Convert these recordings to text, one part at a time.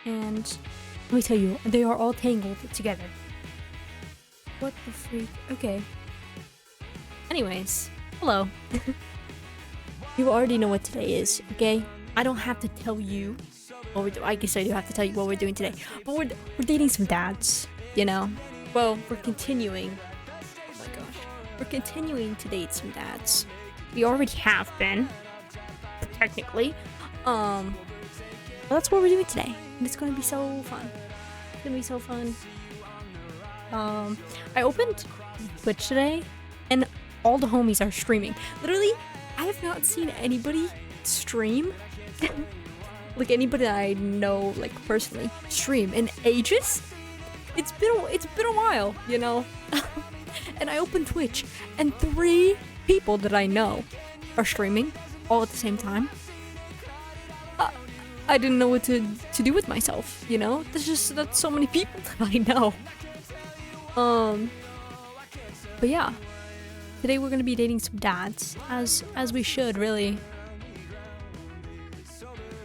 And let me tell you, they are all tangled together. What the freak? Okay. Anyways, hello. You already know what today is, okay? I don't have to tell you what we're doing. I guess I do have to tell you what we're doing today. But we're dating some dads, you know? Well, we're continuing. Oh my gosh. We're continuing to date some dads. We already have been, technically. But that's what we're doing today. And it's gonna be so fun. It's gonna be so fun. I opened Twitch today and all the homies are streaming. Literally, I have not seen anybody stream like anybody that I know like personally stream in ages. It's been a while, you know. And I opened Twitch and 3 people that I know are streaming all at the same time. I didn't know what to do with myself, you know? That's so many people that I know. But yeah. Today we're gonna be dating some dads, as we should, really.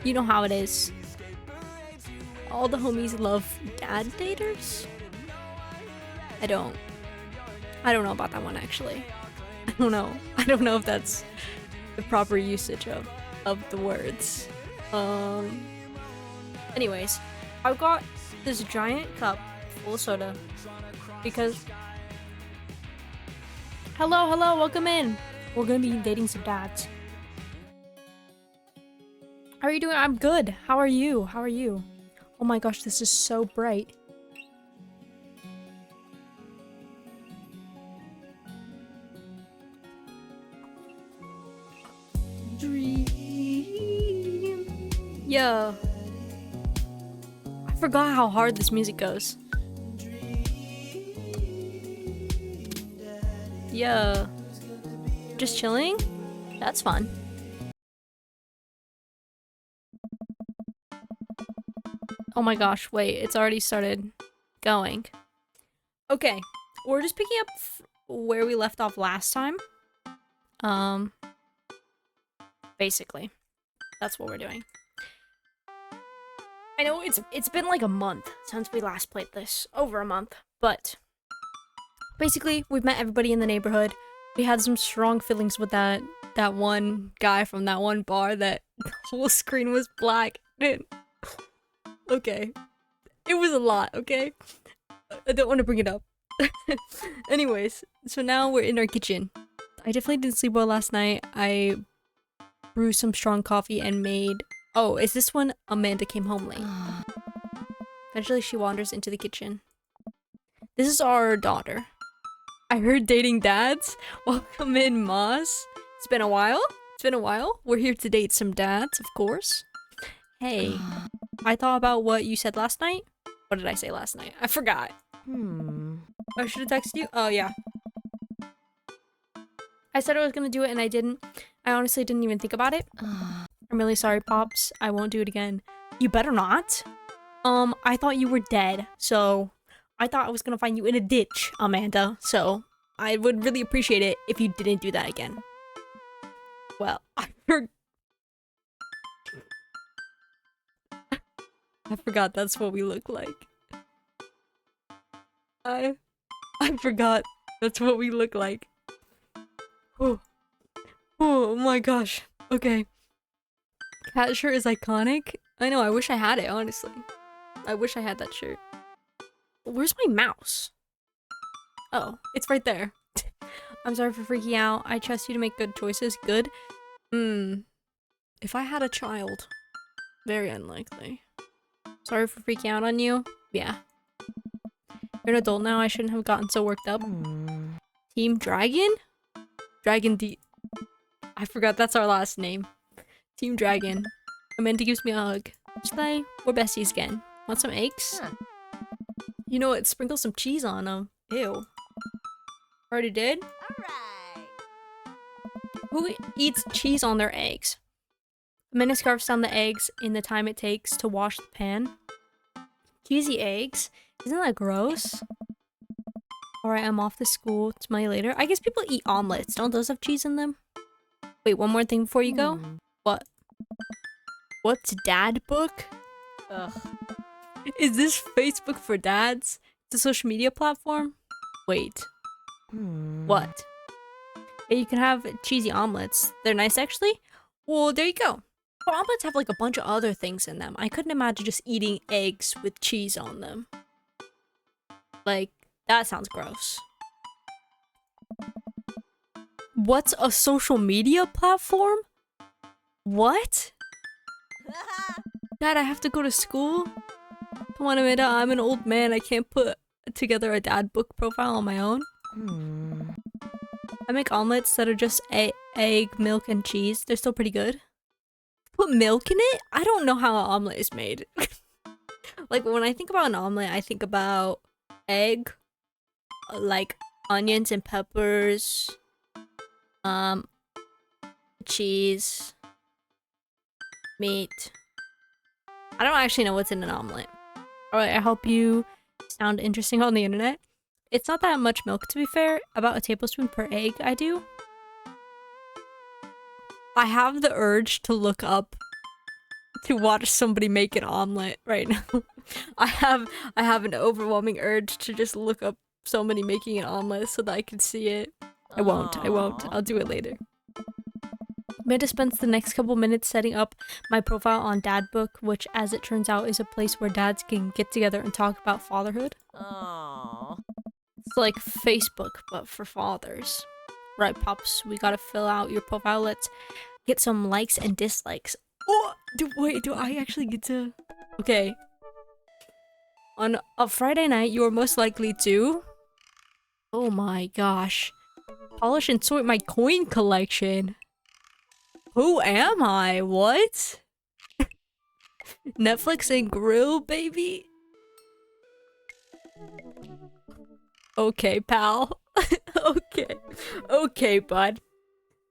You know how it is. All the homies love dad daters. I don't know about that one, actually. I don't know if that's the proper usage of the words. Anyways, I've got this giant cup full of soda because hello, welcome in. We're gonna be dating some dads. How are you doing? I'm good. How are you? Oh my gosh, this is so bright. Dream. Yeah. I forgot how hard this music goes. Yeah. Just chilling? That's fun. Oh my gosh, wait, it's already started going. Okay, we're just picking up where we left off last time. Basically, that's what we're doing. I know it's been like a month since we last played this, over a month, but basically we've met everybody in the neighborhood. We had some strong feelings with that one guy from that one bar that the whole screen was black. Okay. It was a lot, okay? I don't want to bring it up. Anyways, so now we're in our kitchen. I definitely didn't sleep well last night. I brewed some strong coffee and made... Oh, is this when Amanda came home late? Eventually she wanders into the kitchen. This is our daughter. I heard dating dads. Welcome in, Moss. It's been a while. We're here to date some dads, of course. Hey, I thought about what you said last night. What did I say last night? I forgot. I should have texted you. Oh, yeah. I said I was gonna do it and I didn't. I honestly didn't even think about it. I'm really sorry, Pops. I won't do it again. You better not. I thought you were dead, so I thought I was gonna find you in a ditch, Amanda. So I would really appreciate it if you didn't do that again. Well, I forgot that's what we look like. I forgot that's what we look like. Oh my gosh. Okay. Cat shirt is iconic. I know, I wish I had it, honestly. I wish I had that shirt. Where's my mouse? Oh, it's right there. I'm sorry for freaking out. I trust you to make good choices. Good? If I had a child. Very unlikely. Sorry for freaking out on you. Yeah. You're an adult now. I shouldn't have gotten so worked up. Team Dragon? Dragon D. I forgot that's our last name. Team Dragon. Amanda gives me a hug. Slay. We're besties again. Want some eggs? You know what? Sprinkle some cheese on them. Ew. Already did? Alright. Who eats cheese on their eggs? Amanda scarfs down the eggs in the time it takes to wash the pan. Cheesy eggs? Isn't that gross? Alright, I'm off to school. Smell you later. I guess people eat omelets. Don't those have cheese in them? Wait, one more thing before you go? What? What's dad book? Ugh. Is this Facebook for dads? It's a social media platform? Wait, what? Yeah, you can have cheesy omelets. They're nice, actually. Well, there you go. But omelets have like a bunch of other things in them. I couldn't imagine just eating eggs with cheese on them. Like, that sounds gross. What's a social media platform? What? Dad, I have to go to school? Come on, Amanda, I'm an old man. I can't put together a dad book profile on my own. I make omelets that are just egg, milk, and cheese. They're still pretty good. Put milk in it? I don't know how an omelet is made. Like, when I think about an omelet, I think about egg, like onions and peppers, cheese, meat. I don't actually know what's in an omelet. Alright, I hope you sound interesting on the internet. It's not that much milk, to be fair. About a tablespoon per egg, I do. I have the urge to look up to watch somebody make an omelet right now. I have an overwhelming urge to just look up somebody making an omelet so that I can see it. I won't. I'll do it later. Amanda spends the next couple minutes setting up my profile on Dadbook, which, as it turns out, is a place where dads can get together and talk about fatherhood. It's like Facebook, but for fathers. Right, Pops, we gotta fill out your profile. Let's get some likes and dislikes. Oh, wait, do I actually get to... Okay. On a Friday night, you are most likely to... Oh my gosh. Polish and sort my coin collection. Who am I? What? Netflix and grill, baby? Okay, pal. Okay. Okay, bud.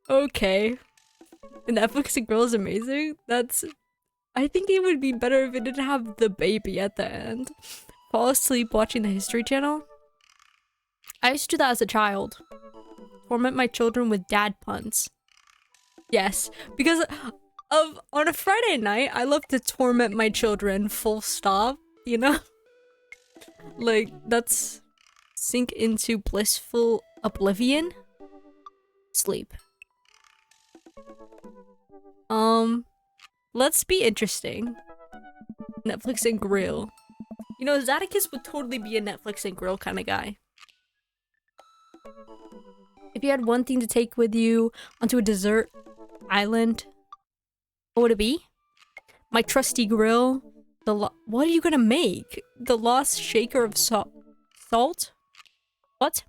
Okay. Netflix and grill is amazing. That's... I think it would be better if it didn't have the baby at the end. Fall asleep watching the History Channel. I used to do that as a child. Torment my children with dad puns. Yes, because on a Friday night, I love to torment my children, full stop, you know? Like, that's sink into blissful oblivion. Sleep. Let's be interesting. Netflix and grill. You know, Zadikis would totally be a Netflix and grill kind of guy. If you had one thing to take with you onto a desert island, what would it be? My trusty grill. What are you gonna make? The lost shaker of salt? What?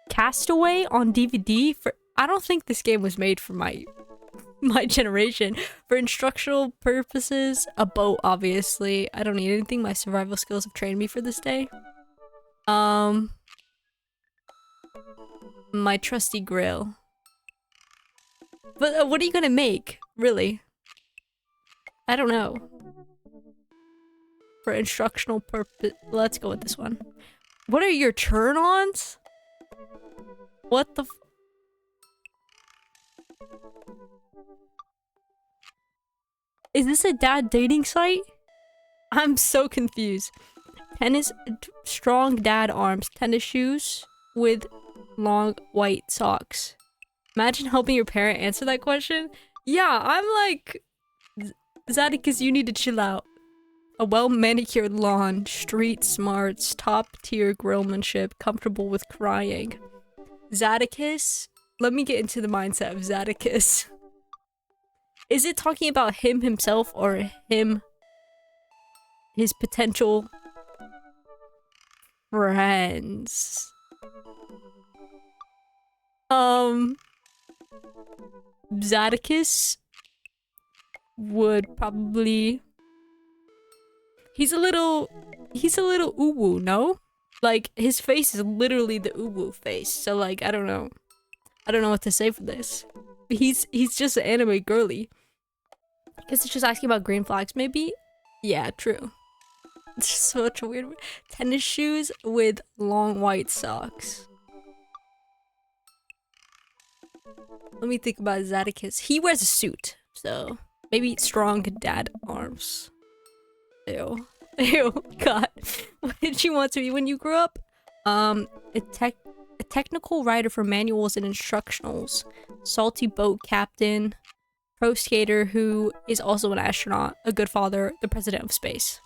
Castaway on DVD? I don't think this game was made for my generation. For instructional purposes, a boat, obviously. I don't need anything. My survival skills have trained me for this day. My trusty grill. But what are you gonna make? Really? I don't know. For instructional purpose, let's go with this one. What are your turn-ons? What the Is this a dad dating site? I'm so confused. Strong dad arms, tennis shoes with long white socks. Imagine helping your parent answer that question. Yeah, I'm like, Zadikis, you need to chill out. A well-manicured lawn, street smarts, top-tier grillmanship, comfortable with crying. Zadikis? Let me get into the mindset of Zadikis. Is it talking about him himself or his potential friends? Zadikis would probably... He's a little uwu, no? Like, his face is literally the uwu face, so like, I don't know what to say for this. He's just an anime girly. Guess it's just asking about green flags, maybe? Yeah, true. It's just such a weird word. Tennis shoes with long white socks. Let me think about Zadikis. He wears a suit, so maybe strong dad arms. Ew. Ew. God. What did you want to be when you grew up? A technical writer for manuals and instructionals. Salty boat captain. Pro skater who is also an astronaut. A good father. The president of space.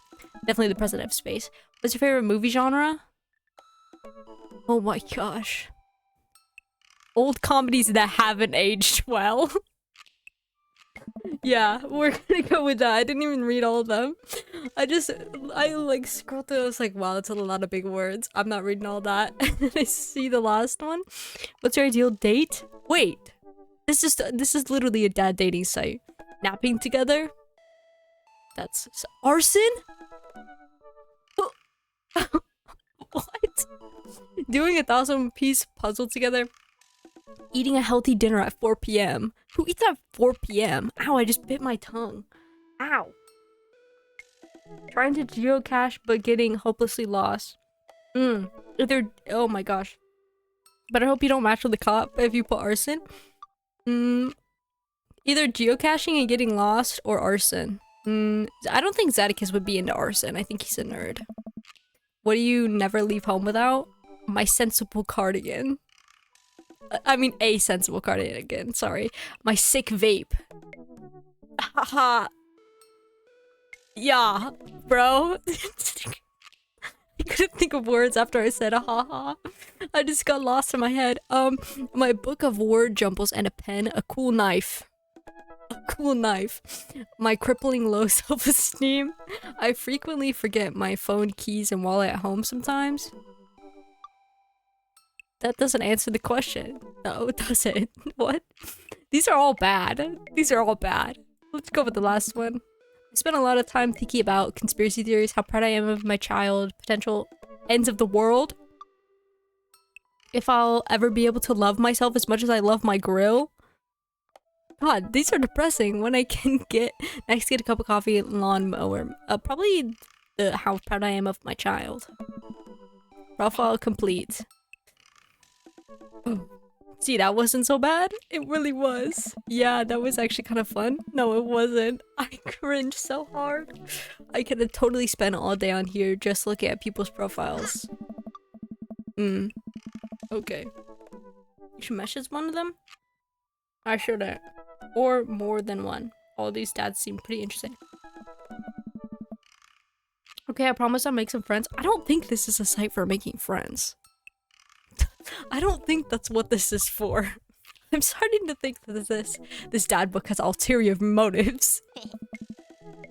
Definitely the president of space. What's your favorite movie genre? Oh my gosh. Old comedies that haven't aged well. Yeah, we're gonna go with that. I didn't even read all of them. I like scrolled through. I was like, wow, that's a lot of big words. I'm not reading all that. And then I see the last one. What's your ideal date? Wait, this is literally a dad dating site. Napping together. That's arson. What? Doing a 1,000-piece puzzle together. Eating a healthy dinner at 4 p.m. Who eats at 4 p.m? Ow, I just bit my tongue. Ow. Trying to geocache but getting hopelessly lost. Oh my gosh. But I hope you don't match with the cop if you put arson. Either geocaching and getting lost or arson. I don't think Zadicus would be into arson. I think he's a nerd. What do you never leave home without? My sensible cardigan. I mean, a sensible cardigan, sorry. My sick vape. Haha. Yeah, bro. I couldn't think of words after I said haha. I just got lost in my head. My book of word jumbles and a pen, a cool knife. A cool knife. My crippling low self-esteem. I frequently forget my phone, keys, and wallet at home sometimes. That doesn't answer the question. No, it doesn't. What? These are all bad. These are all bad. Let's go with the last one. I spent a lot of time thinking about conspiracy theories, how proud I am of my child, potential ends of the world. If I'll ever be able to love myself as much as I love my grill. God, these are depressing. When I can get a cup of coffee, lawnmower. Probably how proud I am of my child. Profile complete. See, that wasn't so bad. It really was. Yeah, that was actually kind of fun. No, it wasn't. I cringed so hard. I could have totally spent all day on here just looking at people's profiles. Okay. You should message one of them? I shouldn't. Or more than one. All these dads seem pretty interesting. Okay, I promise I'll make some friends. I don't think this is a site for making friends. I don't think that's what this is for. I'm starting to think that this dad book has ulterior motives.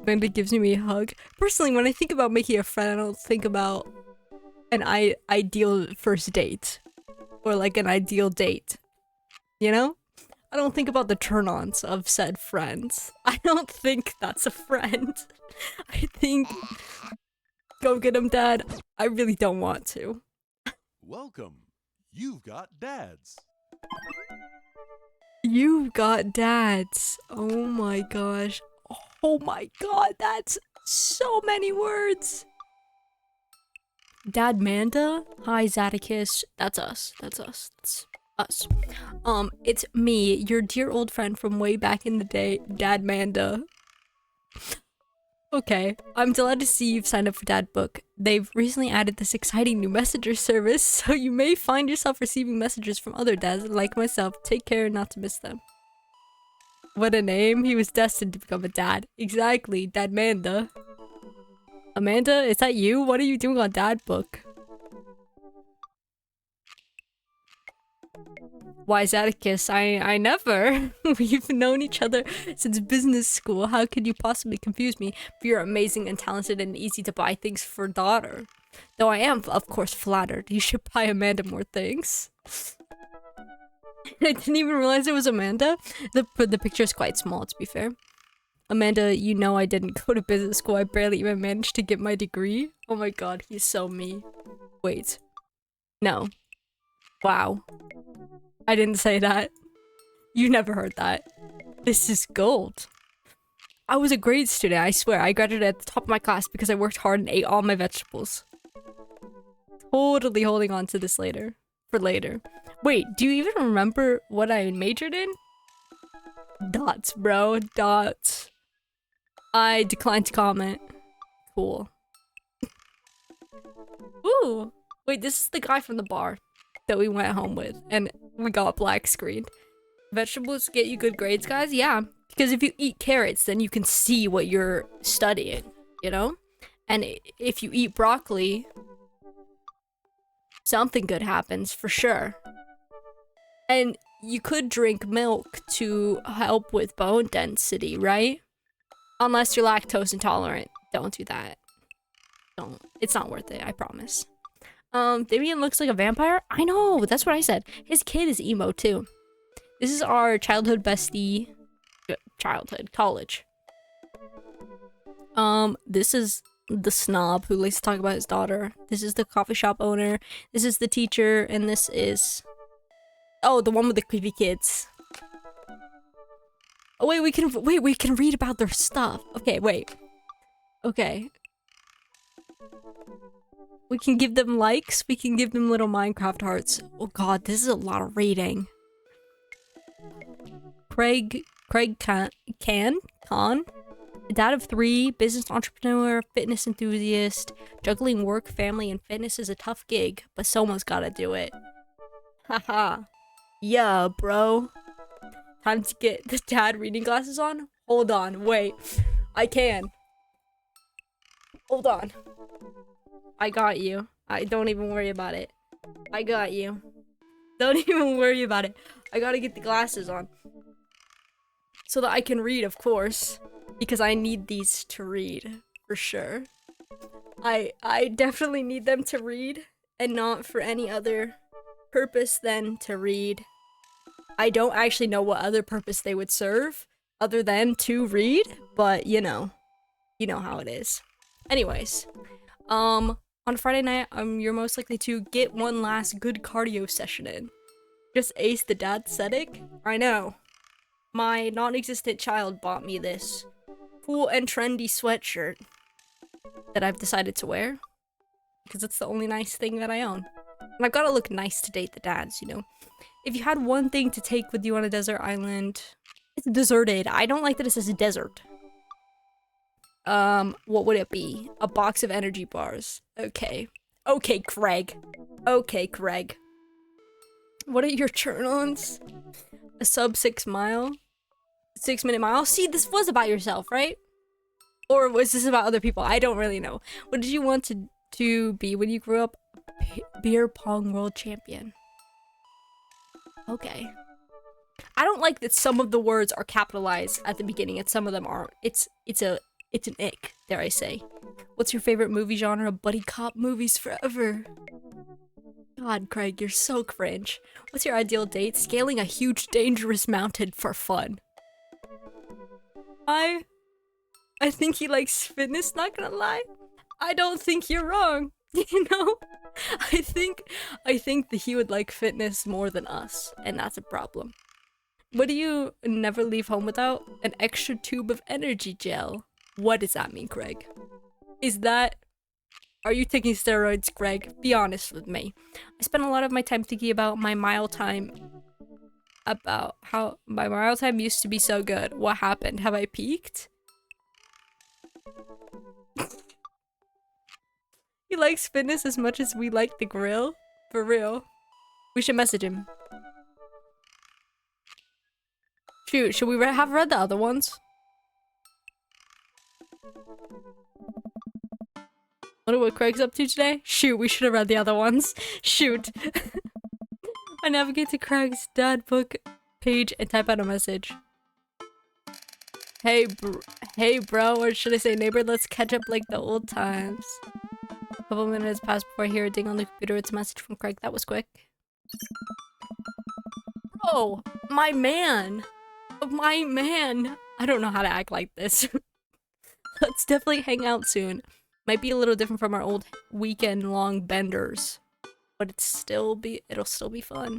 Amanda gives me a hug. Personally, when I think about making a friend, I don't think about an ideal first date. Or like an ideal date. You know? I don't think about the turn-ons of said friends. I don't think that's a friend. I think... Go get him, Dad. I really don't want to. Welcome. You've got dads. You've got dads. Oh my gosh. Oh my god, that's so many words. Dad Manda? Hi, Zadicus. That's us. That's us. That's us. It's me, your dear old friend from way back in the day, Dad Manda. Okay, I'm delighted to see you've signed up for Dad Book. They've recently added this exciting new messenger service, so you may find yourself receiving messages from other dads like myself. Take care not to miss them. What a name. He was destined to become a dad. Exactly, Dad Manda. Amanda, is that you? What are you doing on Dad Book? Why, Zadicus? I never. We've known each other since business school. How could you possibly confuse me for your amazing and talented and easy to buy things for daughter? Though I am, of course, flattered. You should buy Amanda more things. I didn't even realize it was Amanda. The picture is quite small, to be fair. Amanda, you know I didn't go to business school. I barely even managed to get my degree. Oh my god, he's so me. Wait. No. Wow. I didn't say that. You never heard that. This is gold. I was a great student, I swear. I graduated at the top of my class because I worked hard and ate all my vegetables. Totally holding on to this later. For later. Wait, do you even remember what I majored in? Dots, bro. Dots. I declined to comment. Cool. Ooh. Wait, this is the guy from the bar that we went home with, and we got black screened. Vegetables get you good grades, guys? Yeah. Because if you eat carrots, then you can see what you're studying, you know? And if you eat broccoli, something good happens for sure. And you could drink milk to help with bone density, right? Unless you're lactose intolerant. Don't do that. Don't. It's not worth it, I promise. Damien looks like a vampire? I know, that's what I said. His kid is emo too. This is our childhood bestie. College. This is the snob who likes to talk about his daughter. This is the coffee shop owner. This is the teacher, and this is... Oh, the one with the creepy kids. Oh, wait, we can read about their stuff. Okay, wait. Okay. We can give them likes. We can give them little Minecraft hearts. Oh god, this is a lot of reading. Craig Khan, dad of 3, business entrepreneur, fitness enthusiast. Juggling work, family, and fitness is a tough gig, but someone's gotta do it. Haha. Yeah, bro. Time to get the dad reading glasses on? Hold on, wait. I can. Hold on. I got you. Don't even worry about it. I got you. Don't even worry about it. I gotta get the glasses on. So that I can read, of course. Because I need these to read. For sure. I definitely need them to read. And not for any other purpose than to read. I don't actually know what other purpose they would serve. Other than to read. But, you know. You know how it is. Anyways. On Friday night, you're most likely to get one last good cardio session in. Just ace the dad aesthetic? I know. My non-existent child bought me this cool and trendy sweatshirt that I've decided to wear. Because it's the only nice thing that I own. And I've gotta look nice to date the dads, you know? If you had one thing to take with you on a desert island, it's deserted. I don't like that it says desert. What would it be? A box of energy bars. Okay. Okay, Craig. Okay, Craig. What are your turn-ons? A sub 6 mile? 6 minute mile? See, this was about yourself, right? Or was this about other people? I don't really know. What did you want to be when you grew up? Beer pong world champion. Okay. I don't like that some of the words are capitalized at the beginning and some of them aren't. It's an ick, dare I say. What's your favorite movie genre? Buddy cop movies forever. God, Craig, you're so cringe. What's your ideal date? Scaling a huge, dangerous mountain for fun. I think he likes fitness, not gonna lie. I don't think you're wrong, you know? I think that he would like fitness more than us, and that's a problem. What do you never leave home without? An extra tube of energy gel. What does that mean, Greg? Are you taking steroids, Greg? Be honest with me. I spent a lot of my time thinking about my mile time. About how my mile time used to be so good. What happened? Have I peaked? He likes fitness as much as we like the grill. For real. We should message him. Shoot, should we have read the other ones? Wonder what Craig's up to today? Shoot, we should have read the other ones. Shoot. I navigate to Craig's dad book page and type out a message. Hey bro, or should I say neighbor, let's catch up like the old times. A couple minutes passed before I hear a ding on the computer. It's a message from Craig. That was quick. Bro, my man. My man. I don't know how to act like this. Let's definitely hang out soon. Might be a little different from our old weekend-long benders, but it'll still be fun.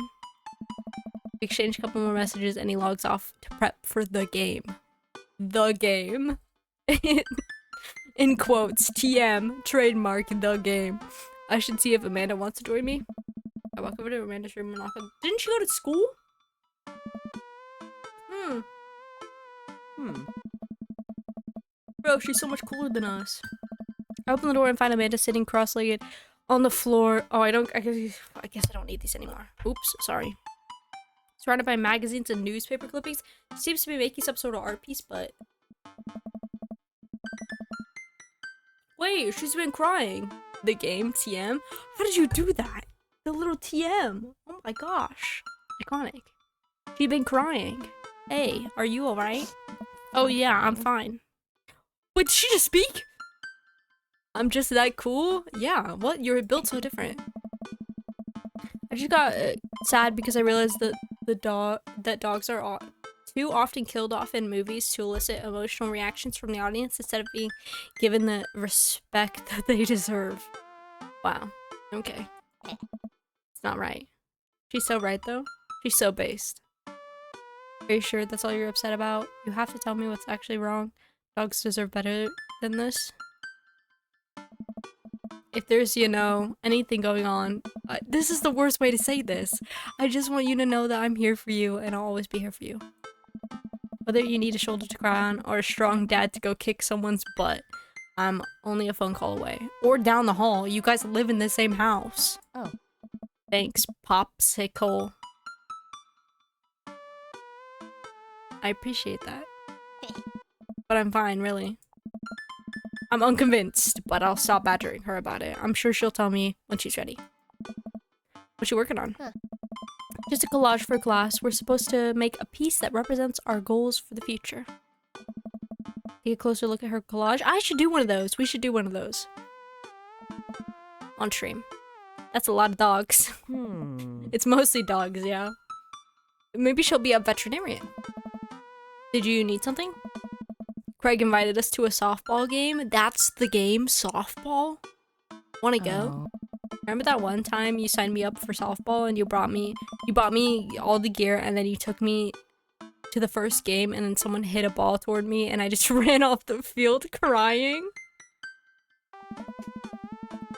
We exchange a couple more messages and he logs off to prep for the game. The game. In quotes, TM, trademark, the game. I should see if Amanda wants to join me. I walk over to Amanda's room and knock on. Didn't she go to school? Bro, she's so much cooler than us. I open the door and find Amanda sitting cross-legged on the floor. Oh, I guess I don't need these anymore. Oops, sorry. Surrounded by magazines and newspaper clippings. She seems to be making some sort of art piece, but... Wait, she's been crying. The game, TM? How did you do that? The little TM. Oh my gosh. Iconic. She's been crying. Hey, are you alright? Oh yeah, I'm fine. Wait, did she just speak? I'm just that cool? Yeah, what? You're built so different. I just got sad because I realized that dogs are too often killed off in movies to elicit emotional reactions from the audience instead of being given the respect that they deserve. Wow. Okay. It's not right. She's so right though. She's so based. Are you sure that's all you're upset about? You have to tell me what's actually wrong. Dogs deserve better than this. If there's, you know, anything going on, this is the worst way to say this. I just want you to know that I'm here for you and I'll always be here for you. Whether you need a shoulder to cry on or a strong dad to go kick someone's butt, I'm only a phone call away. Or down the hall. You guys live in the same house. Oh. Thanks, Popsicle. I appreciate that. But I'm fine, really. I'm unconvinced, but I'll stop badgering her about it. I'm sure she'll tell me when she's ready. What's she working on? Huh. Just a collage for class. We're supposed to make a piece that represents our goals for the future. Take a closer look at her collage. I should do one of those. We should do one of those. On stream. That's a lot of dogs. It's mostly dogs, yeah. Maybe she'll be a veterinarian. Did you need something? Craig invited us to a softball game. That's the game? Softball? Wanna go? Remember that one time you signed me up for softball and you bought me all the gear and then you took me to the first game and then someone hit a ball toward me and I just ran off the field crying?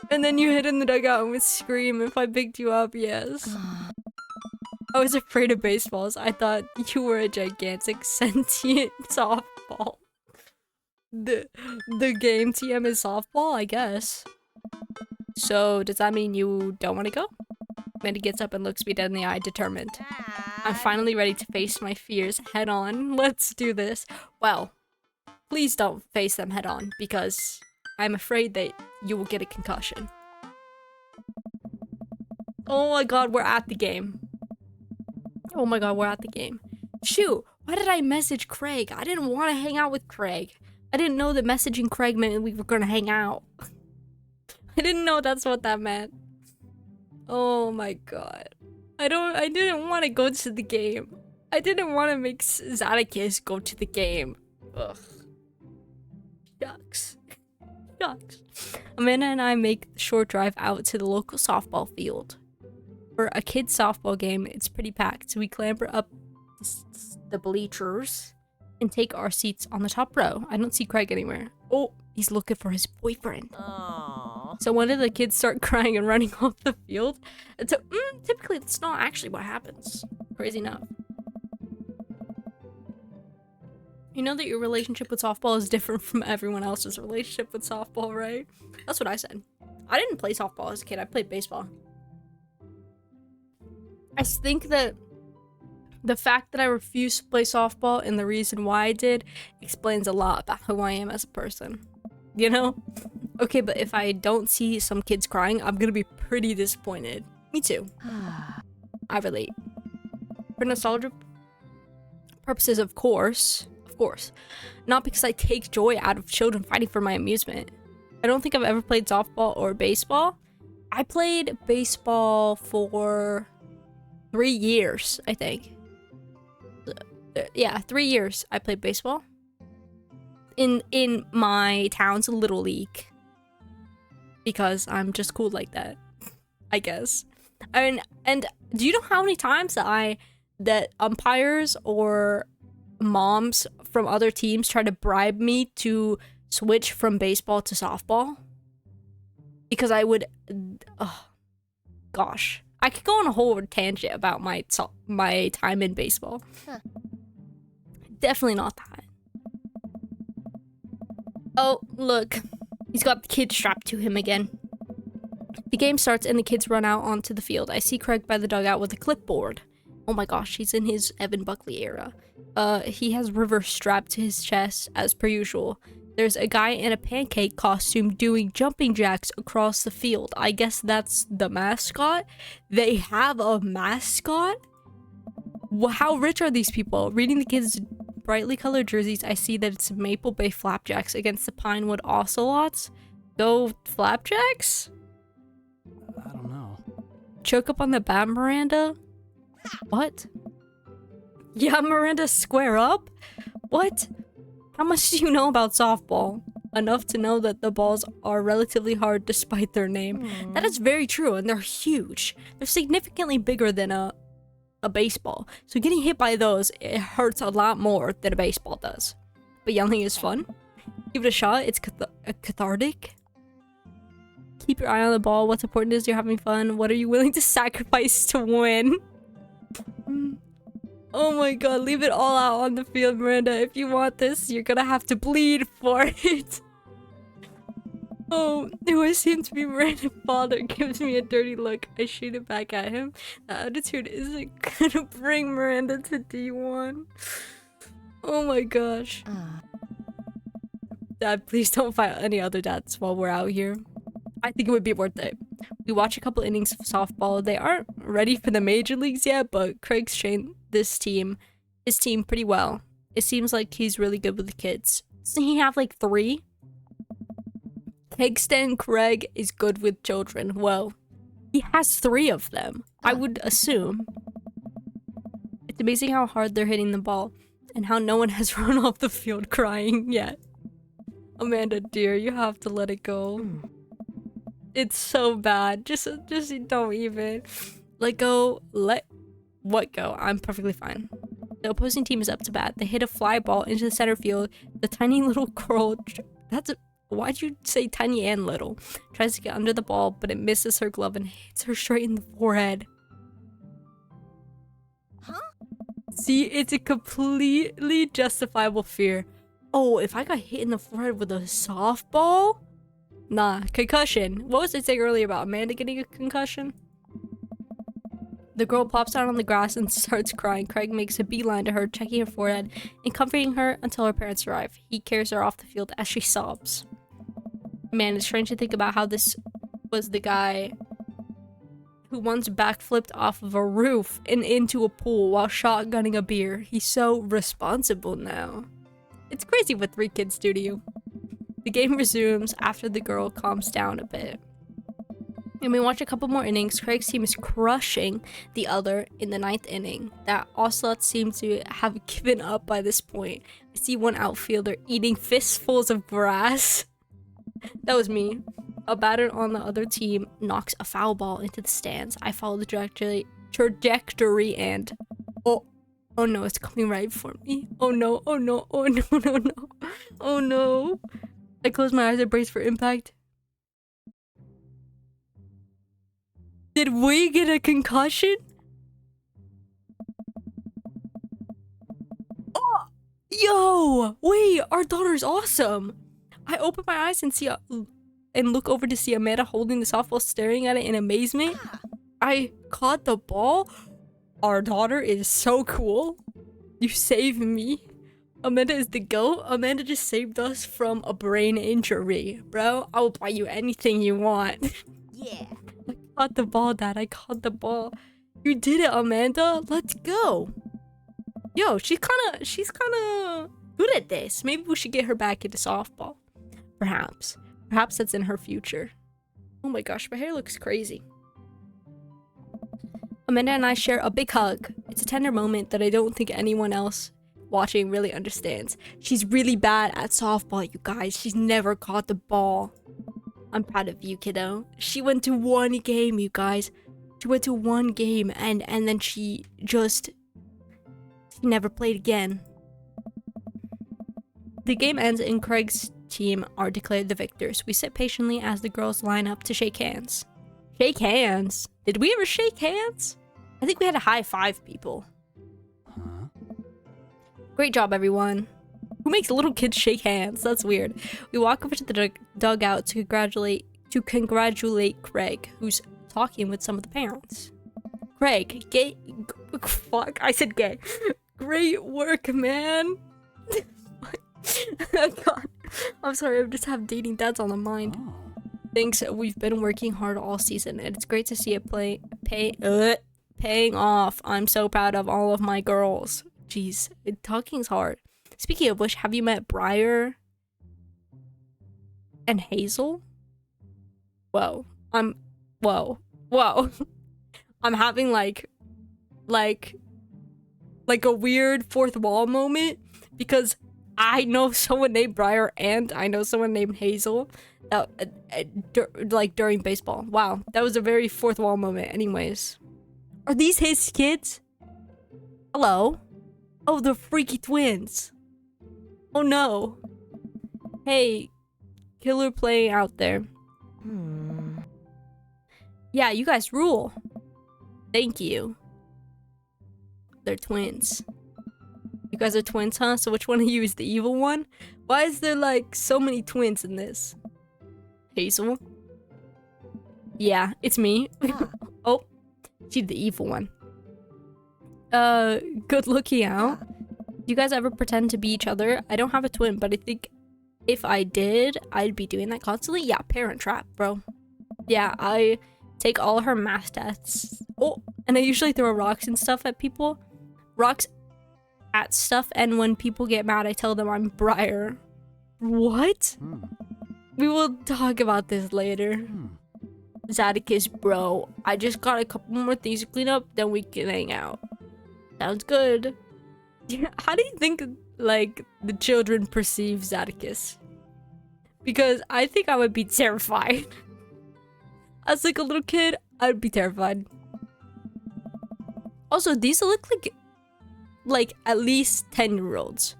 And then you hid in the dugout and would scream if I picked you up, yes. I was afraid of baseballs. I thought you were a gigantic sentient softball. The game TM is softball, I guess. So, does that mean you don't want to go? Mandy gets up and looks me dead in the eye, determined. I'm finally ready to face my fears head on. Let's do this. Well, please don't face them head on, because I'm afraid that you will get a concussion. Oh my god, we're at the game. Oh my god, we're at the game. Shoot, why did I message Craig? I didn't want to hang out with Craig. I didn't know that messaging Craig meant we were gonna hang out. I didn't know that's what that meant. Oh my god. I didn't want to go to the game. I didn't want to make Zadakis go to the game. Ugh. Shucks. Shucks. Amanda and I make the short drive out to the local softball field. For a kid's softball game, it's pretty packed, so we clamber up the bleachers and take our seats on the top row. I don't see Craig anywhere. Oh, he's looking for his boyfriend. Aww. So one of the kids start crying and running off the field. And so, typically that's not actually what happens. Crazy enough. You know that your relationship with softball is different from everyone else's relationship with softball, right? That's what I said. I didn't play softball as a kid. I played baseball. I think that the fact that I refused to play softball and the reason why I did explains a lot about who I am as a person. You know? Okay, but if I don't see some kids crying, I'm gonna be pretty disappointed. Me too. I relate. For nostalgia purposes, of course. Not because I take joy out of children fighting for my amusement. I don't think I've ever played softball or baseball. I played baseball for 3 years, I think. Yeah, 3 years I played baseball. In my town's little league. Because I'm just cool like that. I guess. I mean, and do you know how many times that umpires or moms from other teams try to bribe me to switch from baseball to softball? Because I would, gosh, I could go on a whole tangent about my time in baseball. Huh. Definitely not that. Oh, look, He's got the kid strapped to him again. The game starts and the kids run out onto the field. I see Craig by the dugout with a clipboard. Oh my gosh, he's in his Evan Buckley era. He has River strapped to his chest as per usual. There's a guy in a pancake costume doing jumping jacks across the field. I guess that's the mascot. They have a mascot? How rich are these people? Reading the kids' brightly colored jerseys, I see that it's Maple Bay Flapjacks against the Pinewood Ocelots. Go Flapjacks? I don't know. Choke up on the bat, Miranda? What? Yeah, Miranda, square up? What? How much do you know about softball? Enough to know that the balls are relatively hard despite their name. That is very true, and they're huge. They're significantly bigger than a baseball. So getting hit by those, it hurts a lot more than a baseball does. But yelling is fun. Give it a shot. It's cathartic. Keep your eye on the ball. What's important is you're having fun. What are you willing to sacrifice to win? Oh my god, leave it all out on the field, Miranda. If you want this, you're gonna have to bleed for it. Oh, who I seem to be Miranda's father gives me a dirty look. I shoot it back at him. That attitude isn't gonna bring Miranda to D1. Oh my gosh. Dad, please don't fight any other dads while we're out here. I think it would be worth it. We watch a couple innings of softball. They aren't ready for the major leagues yet, but Craig's trained his team pretty well. It seems like he's really good with the kids. Doesn't he have like 3? Kingston Craig is good with children. Well, he has 3 of them, I would assume. It's amazing how hard they're hitting the ball and how no one has run off the field crying yet. Amanda, dear, you have to let it go. It's so bad. Just don't even. Let go. Let what go? I'm perfectly fine. The opposing team is up to bat. They hit a fly ball into the center field. The tiny little girl... Why'd you say tiny and little? Tries to get under the ball, but it misses her glove and hits her straight in the forehead. Huh? See, it's a completely justifiable fear. Oh, if I got hit in the forehead with a softball? Nah, concussion. What was I saying earlier about Amanda getting a concussion? The girl plops down on the grass and starts crying. Craig makes a beeline to her, checking her forehead and comforting her until her parents arrive. He carries her off the field as she sobs. Man, it's strange to think about how this was the guy who once backflipped off of a roof and into a pool while shotgunning a beer. He's so responsible now. It's crazy what 3 kids do to you. The game resumes after the girl calms down a bit. And we watch a couple more innings. Craig's team is crushing the other in the 9th inning. That Ocelots seem to have given up by this point. I see one outfielder eating fistfuls of grass. That was me. A batter on the other team knocks a foul ball into the stands. I follow the trajectory and... Oh no, it's coming right for me. Oh no, oh no, oh no, no, no. Oh no. I close my eyes and brace for impact. Did we get a concussion? Oh, yo, wait, our daughter's awesome. I open my eyes and and look over to see Amanda holding the softball, staring at it in amazement. I caught the ball. Our daughter is so cool. You saved me. Amanda is the GOAT. Amanda just saved us from a brain injury. Bro, I will buy you anything you want. Yeah. I caught the ball, Dad. I caught the ball. You did it, Amanda. Let's go. Yo, she's kind of good at this. Maybe we should get her back into softball. Perhaps. Perhaps that's in her future. Oh my gosh, my hair looks crazy. Amanda and I share a big hug. It's a tender moment that I don't think anyone else watching really understands. She's really bad at softball, you guys. She's never caught the ball. I'm proud of you, kiddo. She went to 1 game, you guys. She went to 1 game and then she never played again. The game ends and Craig's team are declared the victors. We sit patiently as the girls line up to shake hands. Shake hands? Did we ever shake hands? I think we had to high five people. Huh? Great job, everyone. Who makes little kids shake hands? That's weird. We walk over to the dugout to congratulate Craig, who's talking with some of the parents. Craig, fuck, I said gay. Great work, man. Oh, God. I'm sorry, I just have dating dads on the mind. Oh. Thanks, we've been working hard all season, and it's great to see it paying off. I'm so proud of all of my girls. Jeez, talking's hard. Speaking of which, have you met Briar and Hazel? Whoa. Whoa. I'm having like a weird fourth wall moment because I know someone named Briar and I know someone named Hazel that like during baseball. Wow, that was a very fourth wall moment. Anyways, are these his kids? Hello? Oh, they're freaky twins. Oh no. Hey, killer play out there. Yeah, you guys rule. Thank you. They're twins. You guys are twins, huh? So which one of you is the evil one? Why is there like so many twins in this? Hazel? Yeah, it's me. Oh, she's the evil one. Good looking out. Do you guys ever pretend to be each other? I don't have a twin, but I think if I did, I'd be doing that constantly. Yeah, Parent Trap, bro. Yeah, I take all her math tests. Oh, and I usually throw rocks and stuff at people. Rocks at stuff, and when people get mad, I tell them I'm Briar. What? We will talk about this later. Zadicus, bro. I just got a couple more things to clean up, then we can hang out. Sounds good. How do you think, like, the children perceive Zadicus? Because I think I would be terrified. As, like, a little kid, I'd be terrified. Also, these look like at least 10-year-olds.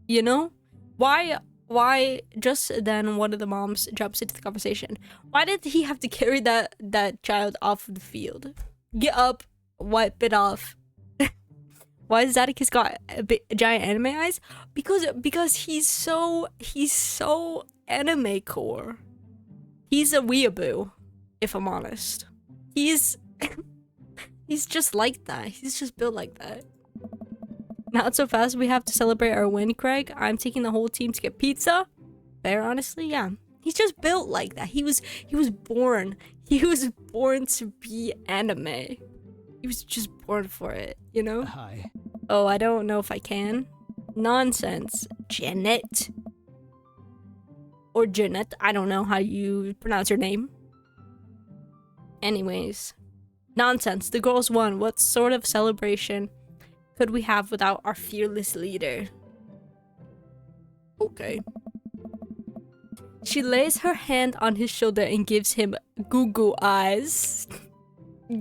You know? Why just then one of the moms jumps into the conversation. Why did he have to carry that child off of the field? Get up, wipe it off. Why has Zadicus got a giant anime eyes? Because he's so anime core. He's a weeaboo, if I'm honest. He's just like that. He's just built like that. Not so fast. We have to celebrate our win, Craig. I'm taking the whole team to get pizza. Fair, honestly, yeah. He's just built like that. He was born to be anime. He was just born for it, you know? Hi. Oh, I don't know if I can. Nonsense. Janet. Or Janet. I don't know how you pronounce your name. Anyways. Nonsense. The girls won. What sort of celebration could we have without our fearless leader? Okay. She lays her hand on his shoulder and gives him goo-goo eyes.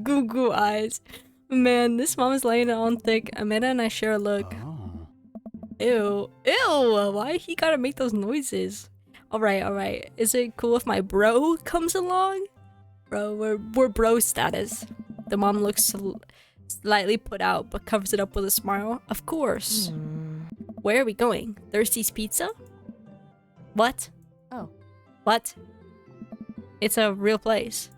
Goo-goo eyes. Man, this mom is laying it on thick. Amanda and I share a look. Oh. Ew. Ew. Why he gotta make those noises? Alright. Is it cool if my bro comes along? Bro, we're bro status. The mom looks slightly put out, but covers it up with a smile. Of course. Where are we going? Thirsty's Pizza? What? Oh. What? It's a real place.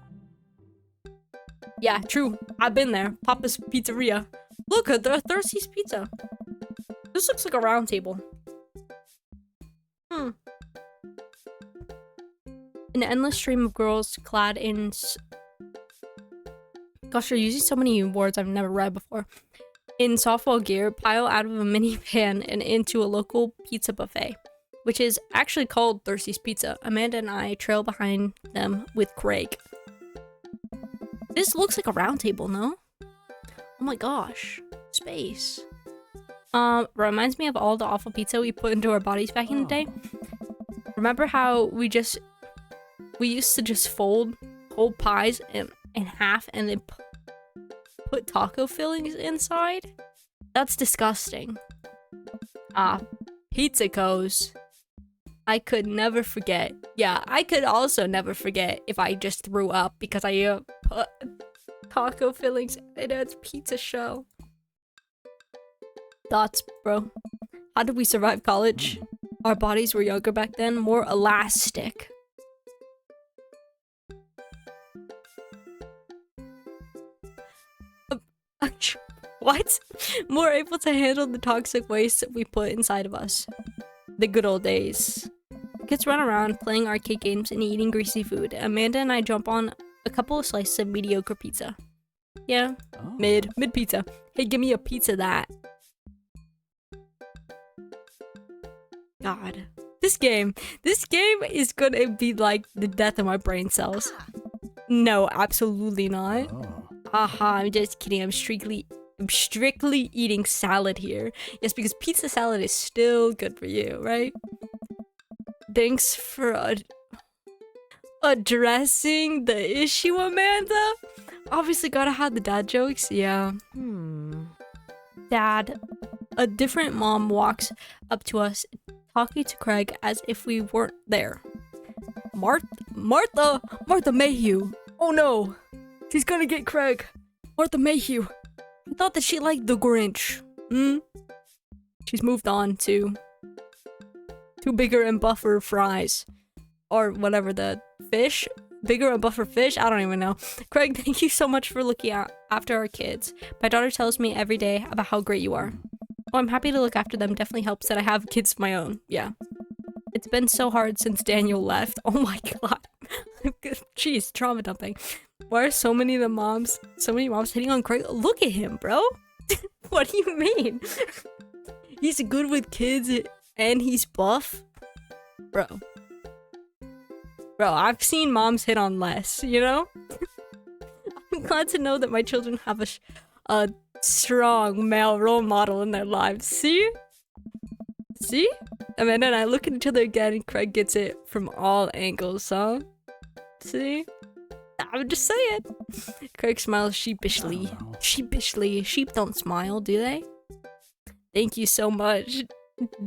Yeah, true. I've been there. Papa's Pizzeria. Look at the Thirsty's Pizza. This looks like a round table. An endless stream of girls clad in... Gosh, you're using so many words I've never read before. In softball gear, pile out of a minivan and into a local pizza buffet, which is actually called Thirsty's Pizza. Amanda and I trail behind them with Craig. This looks like a round table, no? Oh my gosh. Space. Reminds me of all the awful pizza we put into our bodies back in the day. Remember how we used to just fold whole pies in half and then put taco fillings inside? That's disgusting. Pizza goes. I could never forget. Yeah, I could also never forget if I just threw up because I put taco fillings in a pizza shell. Thoughts, bro? How did we survive college? Our bodies were younger back then, more elastic. What? More able to handle the toxic waste that we put inside of us. The good old days. Kids run around playing arcade games and eating greasy food. Amanda and I jump on a couple of slices of mediocre pizza. Yeah, Oh. mid pizza. Hey, give me a pizza that. God. This game is gonna be like the death of my brain cells. No, absolutely not. Oh. Haha, I'm just kidding. I'm strictly eating salad here. Yes, because pizza salad is still good for you, right? Thanks for addressing the issue, Amanda. Obviously gotta have the dad jokes. Yeah. Dad. A different mom walks up to us, talking to Craig as if we weren't there. Martha Mayhew. Oh no. She's gonna get Craig. Martha Mayhew. I thought that she liked the Grinch. She's moved on to bigger and buffer fries. Or whatever, the fish? Bigger and buffer fish? I don't even know. Craig, thank you so much for looking after our kids. My daughter tells me every day about how great you are. Oh, I'm happy to look after them. Definitely helps that I have kids of my own. Yeah. It's been so hard since Daniel left. Oh my god. Jeez, trauma dumping. Why are so many moms hitting on Craig? Look at him, bro. What do you mean? He's good with kids and he's buff? Bro, I've seen moms hit on less, you know? I'm glad to know that my children have a strong male role model in their lives. See? Amanda and I look at each other again and Craig gets it from all angles, huh? See? I'm just saying. Craig smiles sheepishly. Oh. Sheepishly. Sheep don't smile, do they? Thank you so much,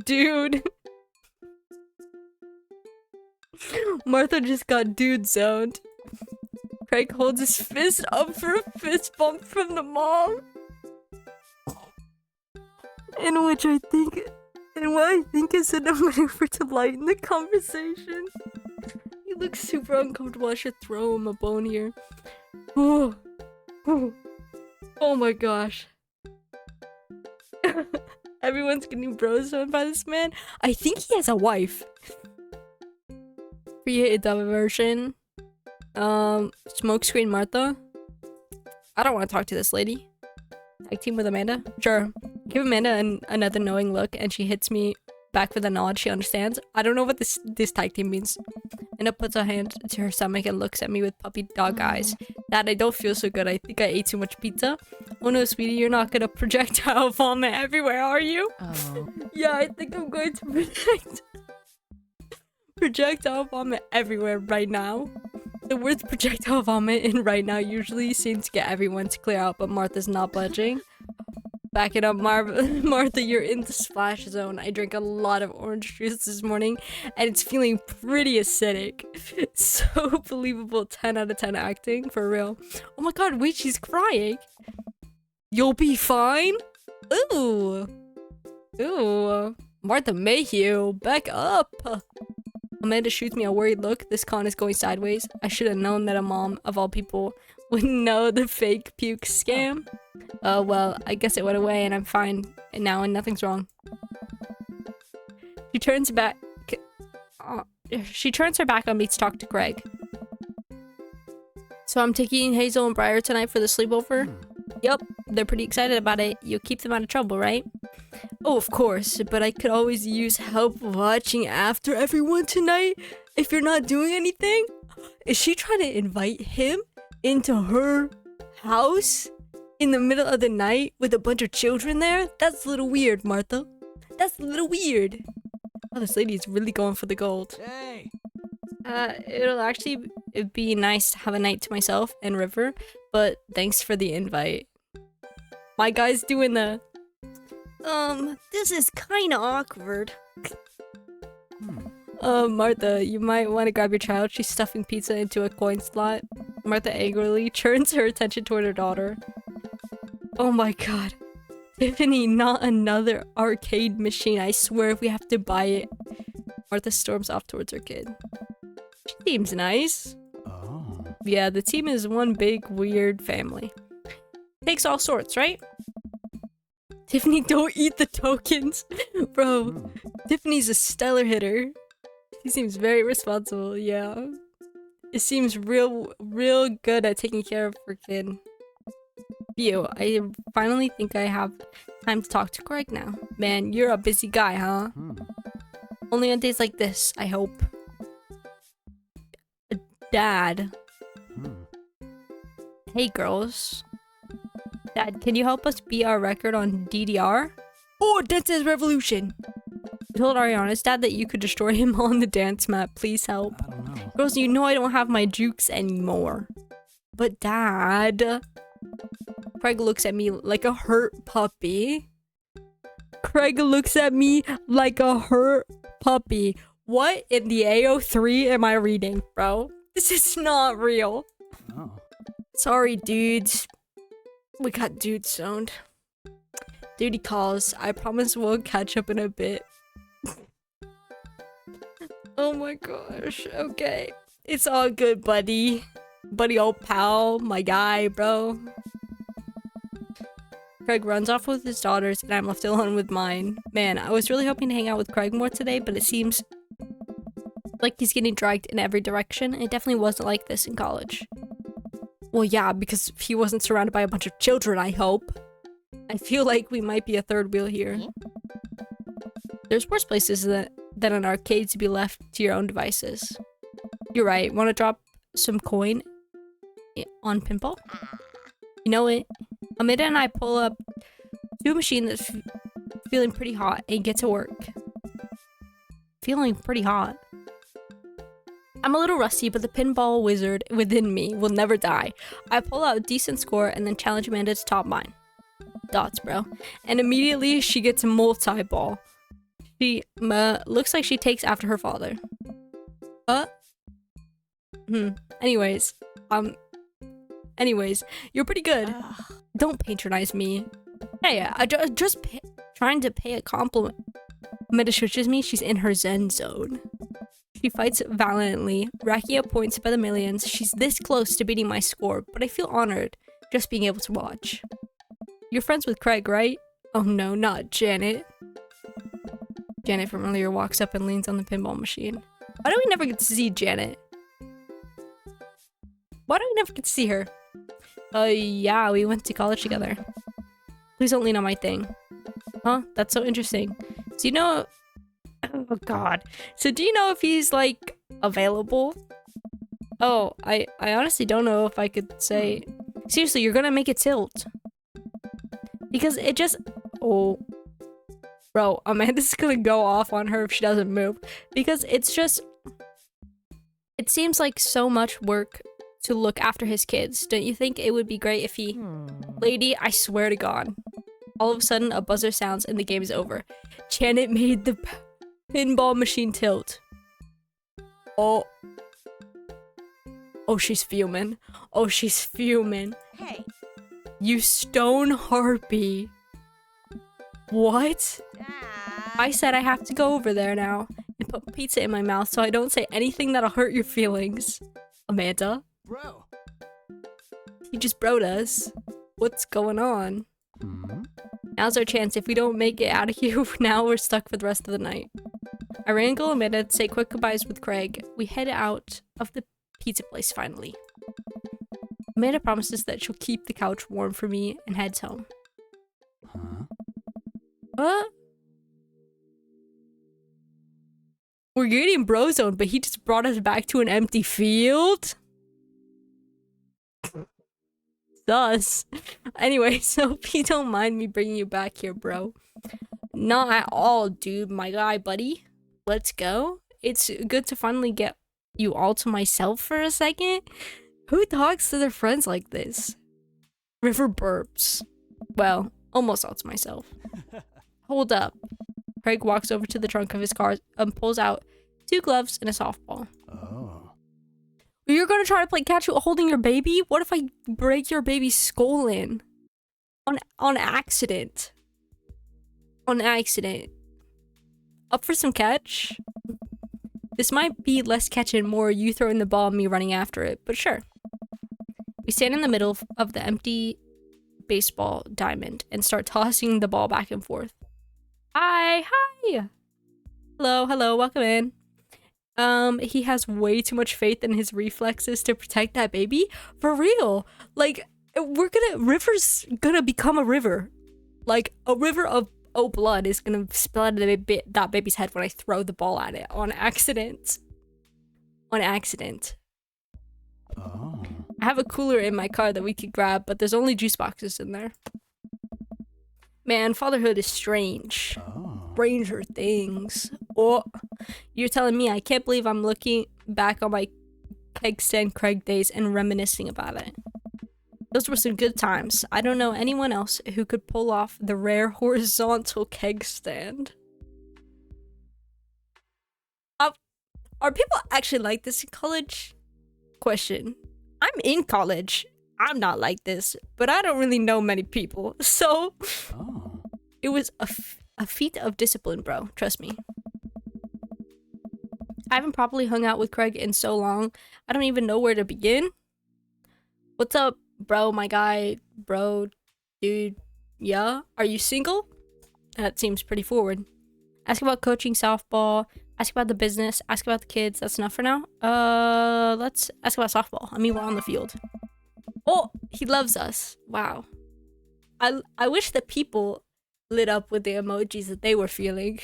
dude. Martha just got dude zoned. Craig holds his fist up for a fist bump from the mom. In what I think is a maneuver to lighten the conversation. He looks super uncomfortable. I should throw him a bone here. Oh my gosh. Everyone's getting brozoned by this man. I think he has a wife. Create a diversion. Smokescreen Martha. I don't want to talk to this lady. Tag team with Amanda? Sure. Give Amanda another knowing look and she hits me back with a nod. She understands. I don't know what this tag team means. Amanda puts her hand to her stomach and looks at me with puppy dog eyes. Dad, I don't feel so good. I think I ate too much pizza. Oh no, sweetie, you're not gonna projectile vomit everywhere, are you? Oh. Yeah, I think I'm going to projectile vomit everywhere right now. The words projectile vomit in right now usually seems to get everyone to clear out, but Martha's not budging. Back it up, Martha, you're in the splash zone. I drank a lot of orange juice this morning, and it's feeling pretty acidic. So believable, 10 out of 10 acting, for real. Oh my god, wait, she's crying. You'll be fine? Ooh. Martha Mayhew, back up. Amanda shoots me a worried look. This con is going sideways. I should have known that a mom, of all people, would know the fake puke scam. Well, I guess it went away and I'm fine now and nothing's wrong. She turns back. She turns her back on me to talk to Greg. So I'm taking Hazel and Briar tonight for the sleepover? Yep, they're pretty excited about it. You'll keep them out of trouble, right? Oh, of course, but I could always use help watching after everyone tonight if you're not doing anything. Is she trying to invite him into her house in the middle of the night with a bunch of children there? That's a little weird, Martha. That's a little weird. Oh, this lady is really going for the gold. Hey. It'll actually be nice to have a night to myself and River, but thanks for the invite. My guy's doing the... this is kinda awkward. Martha, you might want to grab your child. She's stuffing pizza into a coin slot. Martha angrily turns her attention toward her daughter. Oh my god. Tiffany, not another arcade machine. I swear if we have to buy it. Martha storms off towards her kid. She seems nice. Oh. Yeah, the team is one big weird family. Takes all sorts, right? Tiffany, don't eat the tokens. Bro, Hmm. Tiffany's a stellar hitter. She seems very responsible, yeah. It seems real good at taking care of her kid. Phew, I finally think I have time to talk to Craig now. Man, you're a busy guy, huh? Hmm. Only on days like this, I hope. Dad. Hmm. Hey, girls. Dad, can you help us beat our record on DDR? Oh, Dance Dance Revolution! I told Ariana's dad that you could destroy him on the dance map. Please help. I don't know. Girls, you know I don't have my jukes anymore. But Dad... Craig looks at me like a hurt puppy. Craig looks at me like a hurt puppy. What in the AO3 am I reading, bro? This is not real. Oh. Sorry, dudes. We got dude zoned. Duty calls. I promise we'll catch up in a bit. Oh my gosh. Okay. It's all good, buddy. Buddy old pal. My guy, bro. Craig runs off with his daughters and I'm left alone with mine. Man, I was really hoping to hang out with Craig more today, but it seems like he's getting dragged in every direction. It definitely wasn't like this in college. Well, yeah, because he wasn't surrounded by a bunch of children, I hope. I feel like we might be a third wheel here. There's worse places than an arcade to be left to your own devices. You're right. Want to drop some coin on pinball? You know it. Amanda and I pull up to a machine that's feeling pretty hot and get to work. Feeling pretty hot. I'm a little rusty, but the pinball wizard within me will never die. I pull out a decent score and then challenge Amanda to top mine. Dots, bro. And immediately she gets a multi-ball. She looks like she takes after her father. Anyways, you're pretty good. Don't patronize me. Hey, I just trying to pay a compliment. Amanda switches me. She's in her zen zone. She fights valiantly, racking up points by the millions. She's this close to beating my score, but I feel honored just being able to watch. You're friends with Craig, right? Oh no, not Janet. Janet from earlier walks up and leans on the pinball machine. Why do we never get to see Janet? Why do we never get to see her? Yeah, we went to college together. Please don't lean on my thing. Huh? That's so interesting. So you know... Oh god. So do you know if he's, like, available? Oh, I honestly don't know if I could say... Seriously, you're gonna make it tilt. Because it just... Oh... Bro, Amanda's gonna go off on her if she doesn't move. Because it's just... It seems like so much work to look after his kids. Don't you think it would be great if he... Lady, I swear to God. All of a sudden, a buzzer sounds and the game is over. Janet made the pinball machine tilt. Oh. Oh, she's fuming. Oh, she's fuming. Hey. You stone harpy. What? I said I have to go over there now and put pizza in my mouth so I don't say anything that'll hurt your feelings. Amanda? Bro. He just broed us. What's going on? Hmm? Now's our chance. If we don't make it out of here, now we're stuck for the rest of the night. I wrangle Amanda to say quick goodbyes with Craig. We head out of the pizza place finally. Amanda promises that she'll keep the couch warm for me and heads home. Huh? What? We're getting brozone, but he just brought us back to an empty field? Thus. Anyway, so if you don't mind me bringing you back here, bro. Not at all, dude. My guy, buddy. Let's go. It's good to finally get you all to myself for a second. Who talks to their friends like this? River burps. Well, almost all to myself. Hold up. Craig walks over to the trunk of his car and pulls out 2 gloves and a softball. Oh. You're gonna try to play catch holding your baby? What if I break your baby's skull in? On accident. on accident. Up for some catch? This might be less catch and more you throwing the ball and me running after it, but sure. We stand in the middle of the empty baseball diamond and start tossing the ball back and forth. Hi. Hello, welcome in. He has way too much faith in his reflexes to protect that baby. For real. Like, River's gonna become a river. Like, a river of blood is gonna spill out of that baby's head when I throw the ball at it on accident. On accident. Oh. I have a cooler in my car that we could grab, but there's only juice boxes in there. Man, fatherhood is strange. Oh. Stranger things. Oh, you're telling me I can't believe I'm looking back on my keg stand Craig days and reminiscing about it. Those were some good times. I don't know anyone else who could pull off the rare horizontal keg stand. Are people actually like this in college? Question. I'm in college. I'm not like this, but I don't really know many people. So, Oh. it was a feat of discipline, bro. Trust me. I haven't properly hung out with Craig in so long. I don't even know where to begin. What's up, bro, my guy, bro, dude? Yeah? Are you single? That seems pretty forward. Ask about coaching softball. Ask about the business. Ask about the kids. That's enough for now. Let's ask about softball. I mean, we're on the field. Oh, he loves us. Wow. I wish that people lit up with the emojis that they were feeling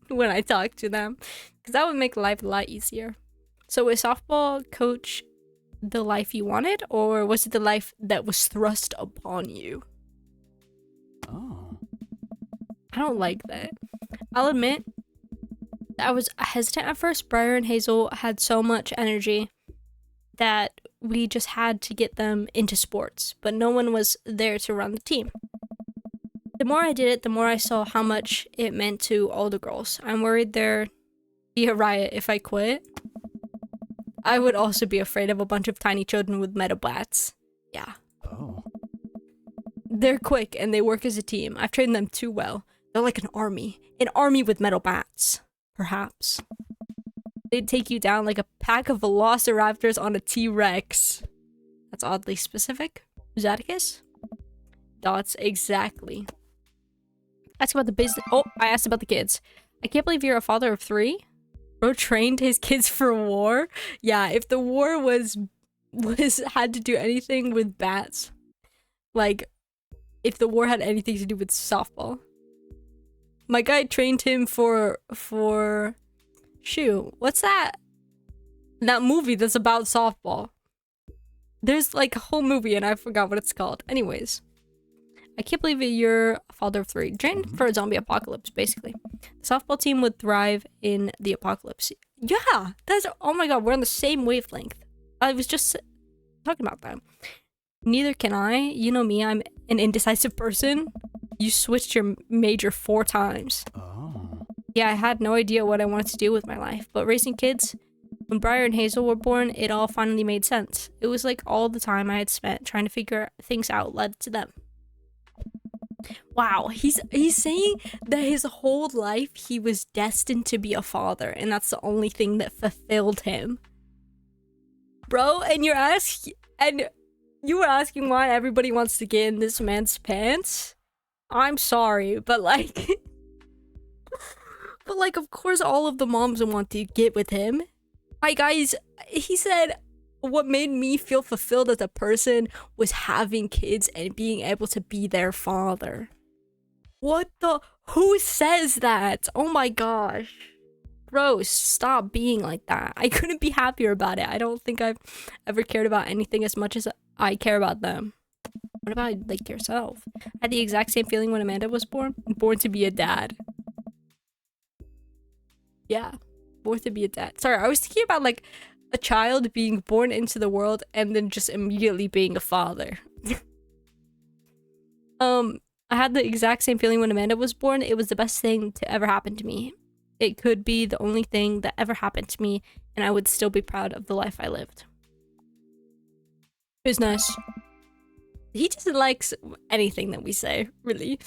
when I talked to them, because that would make life a lot easier. So was softball coach the life you wanted, or was it the life that was thrust upon you? Oh. I don't like that. I'll admit, I was hesitant at first. Briar and Hazel had so much energy that we just had to get them into sports, but no one was there to run the team. The more I did it, the more I saw how much it meant to all the girls. I'm worried there'd be a riot if I quit. I would also be afraid of a bunch of tiny children with metal bats. Yeah. Oh. They're quick and they work as a team. I've trained them too well. They're like an army. An army with metal bats. Perhaps. They'd take you down like a pack of velociraptors on a T-Rex. That's oddly specific. Zaticus? Dots, exactly. Ask about the business. Oh, I asked about the kids. I can't believe you're a father of 3. Bro trained his kids for war. Yeah, if the war was had to do anything with bats, like if the war had anything to do with softball, my guy trained him for shoot, what's that movie that's about softball? There's like a whole movie and I forgot what it's called. Anyways, I can't believe you're a father of 3. Trained for a zombie apocalypse, basically. The softball team would thrive in the apocalypse. Yeah, that's, oh my god, we're on the same wavelength. I was just talking about that. Neither can I. You know me, I'm an indecisive person. You switched your major 4 times. Oh. Yeah, I had no idea what I wanted to do with my life, but raising kids, when Briar and Hazel were born, it all finally made sense. It was like all the time I had spent trying to figure things out led to them. Wow, he's saying that his whole life he was destined to be a father, and that's the only thing that fulfilled him. Bro, and you were asking why everybody wants to get in this man's pants? I'm sorry, but like of course all of the moms want to get with him. My guys, he said what made me feel fulfilled as a person was having kids and being able to be their father. What the? Who says that? Oh my gosh. Bro, stop being like that. I couldn't be happier about it. I don't think I've ever cared about anything as much as I care about them. What about like yourself? I had the exact same feeling when Amanda was born. Born to be a dad. Yeah, born to be a dad. Sorry, I was thinking about like a child being born into the world and then just immediately being a father. I had the exact same feeling when Amanda was born. It was the best thing to ever happen to me. It could be the only thing that ever happened to me, and I would still be proud of the life I lived. It was nice. He just likes anything that we say, really.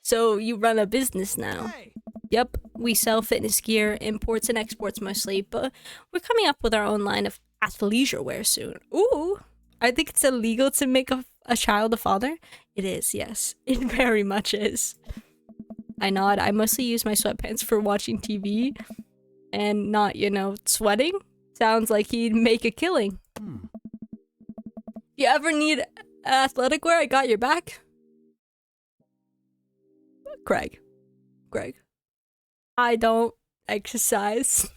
So you run a business now. Hey! Yep, we sell fitness gear, imports and exports mostly, but we're coming up with our own line of athleisure wear soon. Ooh, I think it's illegal to make a child a father. It is, yes. It very much is. I nod. I mostly use my sweatpants for watching TV and not, sweating. Sounds like he'd make a killing. Hmm. You ever need athletic wear? I got your back. Greg. I don't exercise.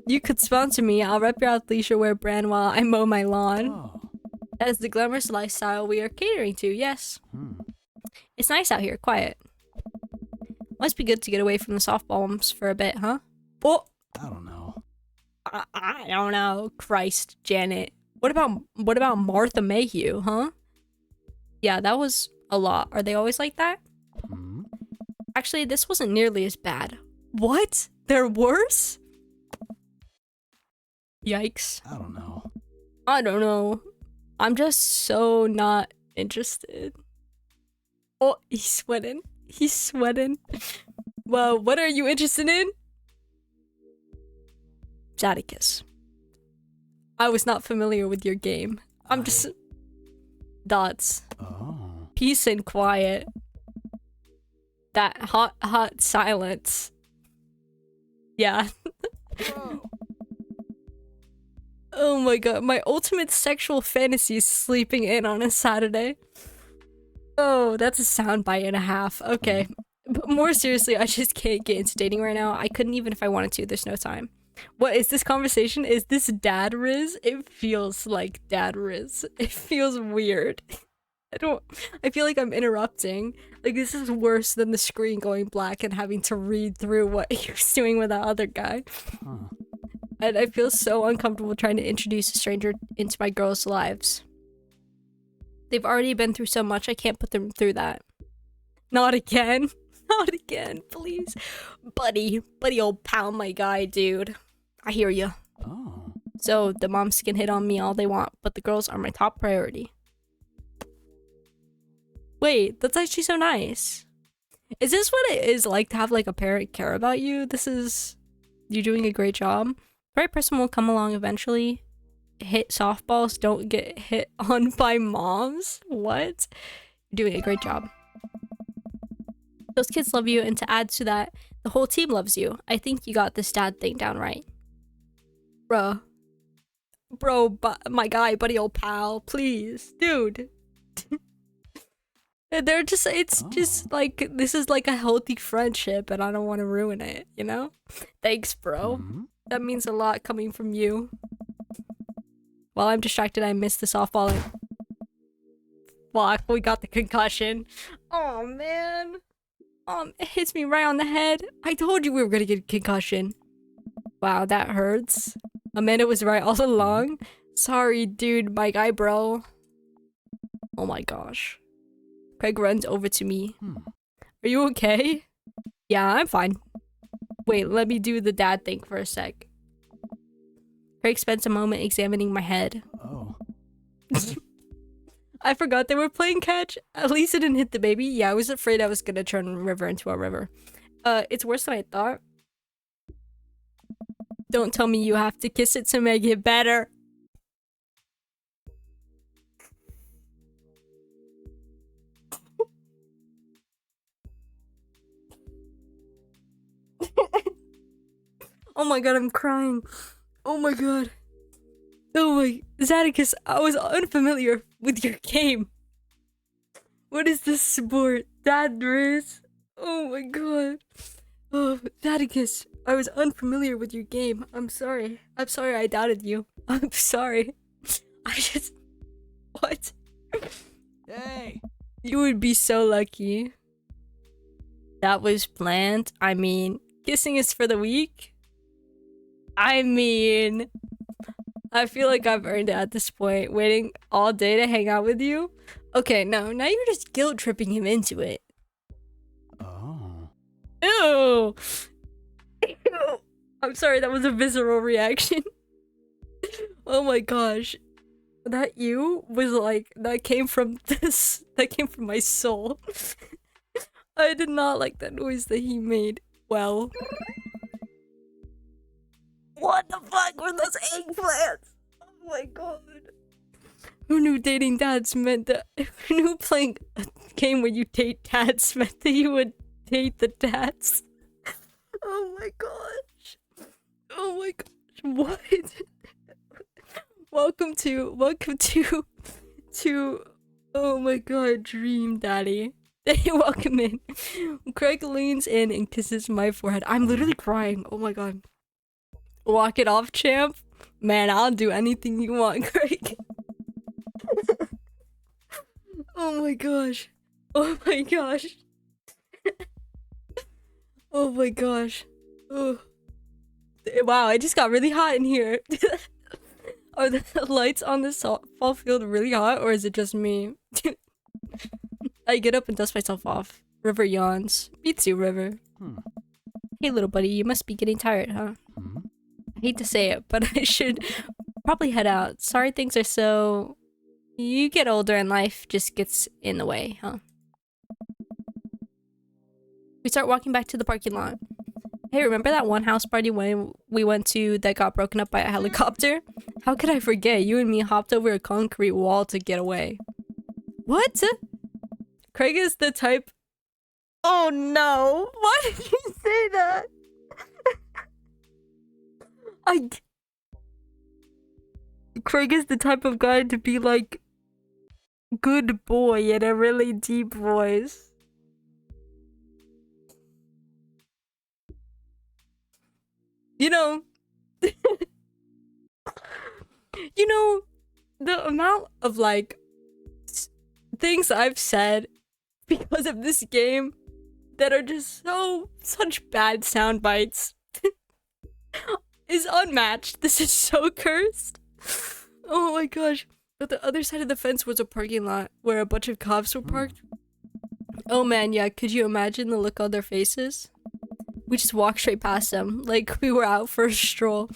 You could sponsor me. I'll rep your athleisure wear brand while I mow my lawn. Oh. That is the glamorous lifestyle we are catering to, yes. Hmm. It's nice out here, quiet. Must be good to get away from the softballs for a bit, huh? Oh, I don't know. I don't know. Christ, Janet. What about Martha Mayhew, huh? Yeah, that was a lot. Are they always like that? Hmm. Actually, this wasn't nearly as bad. What? They're worse? Yikes. I don't know. I don't know. I'm just so not interested. Oh, he's sweating. Well, what are you interested in? Jadicus. I was not familiar with your game. I'm just... Dots. Oh. Peace and quiet. That hot silence. Yeah. Whoa! Oh my god, my ultimate sexual fantasy is sleeping in on a Saturday. Oh, that's a soundbite and a half. Okay. But more seriously, I just can't get into dating right now. I couldn't even if I wanted to. There's no time. What is this conversation? Is this dad Riz? It feels like dad Riz. It feels weird. I feel like I'm interrupting. Like, this is worse than the screen going black and having to read through what he was doing with that other guy. Huh. And I feel so uncomfortable trying to introduce a stranger into my girls' lives. They've already been through so much, I can't put them through that. Not again. Not again, please. Buddy old pal, my guy, dude. I hear you. Oh. So the moms can hit on me all they want, but the girls are my top priority. Wait, that's actually so nice. Is this what it is like to have like a parent care about you? You're doing a great job. The right person will come along eventually. Hit softballs, don't get hit on by moms. What? You're doing a great job. Those kids love you, and to add to that, the whole team loves you. I think you got this dad thing down right. Bro, my guy, buddy old pal, please. Dude. It's just like, this is like a healthy friendship, and I don't want to ruin it, you know? Thanks, bro. Hmm. That means a lot coming from you. While I'm distracted, I missed the softball. Fuck, we got the concussion. Oh, man. It hits me right on the head. I told you we were gonna get a concussion. Wow, that hurts. Amanda was right all along. Sorry, dude, my guy, bro. Oh my gosh. Craig runs over to me. Are you okay? Yeah, I'm fine. Wait, let me do the dad thing for a sec. Craig spends a moment examining my head. Oh. I forgot they were playing catch. At least it didn't hit the baby. Yeah, I was afraid I was gonna turn River into a river. It's worse than I thought. Don't tell me you have to kiss it to make it better. Oh my god, I'm crying. Oh my god. Oh my... Zadicus, I was unfamiliar with your game. What is this sport? Dad Riz? Oh my god. Oh, Zadicus, I was unfamiliar with your game. I'm sorry. I'm sorry I doubted you. I'm sorry. I just... What? Hey! You would be so lucky. That was planned. I mean, kissing is for the weak. I mean, I feel like I've earned it at this point, waiting all day to hang out with you. Okay, no, now you're just guilt tripping him into it. Oh. Ew! Ew. I'm sorry, that was a visceral reaction. Oh my gosh. that you was like that came from this that came from my soul. I did not like that noise that he made. Well, what the fuck were those eggplants? Oh my god. Who knew dating dads meant that? Who knew playing a game where you date dads meant that you would date the dads? Oh my gosh. Oh my gosh. What? welcome to oh my god, Dream Daddy. Welcome in. Craig leans in and kisses my forehead. I'm literally crying. Oh my god. Walk it off, champ. Man, I'll do anything you want, Craig. Oh my gosh. Oh my gosh. Oh my gosh. Oh. Wow, it just got really hot in here. Are the lights on this softball field really hot, or is it just me? I get up and dust myself off. River yawns. Me too, River. Hey, little buddy, you must be getting tired, huh? I hate to say it, but I should probably head out. Sorry things are so... You get older and life just gets in the way, huh? We start walking back to the parking lot. Hey, remember that one house party when we went to that got broken up by a helicopter? How could I forget? You and me hopped over a concrete wall to get away. What? Craig is the type... Oh no! Why did you say that? Craig is the type of guy to be like... good boy in a really deep voice. You know... you know, the amount of like... things I've said because of this game that are just such bad sound bites is unmatched. This is so cursed. Oh my gosh. But the other side of the fence was a parking lot where a bunch of cops were parked. Oh man, yeah, could you imagine the look on their faces? We just walked straight past them like we were out for a stroll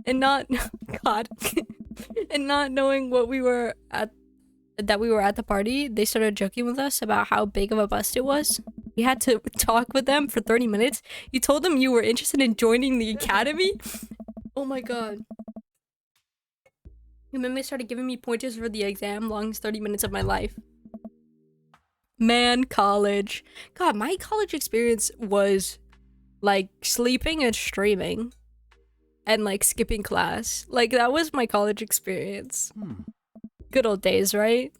and not god and not knowing what we were at that we were at the party. They started joking with us about how big of a bust it was. We had to talk with them for 30 minutes. You told them you were interested in joining the academy? Oh my god. And then they started giving me pointers for the exam. Longest 30 minutes of my life. Man, college. God, my college experience was like sleeping and streaming. And like skipping class. Like that was my college experience. Good old days, right?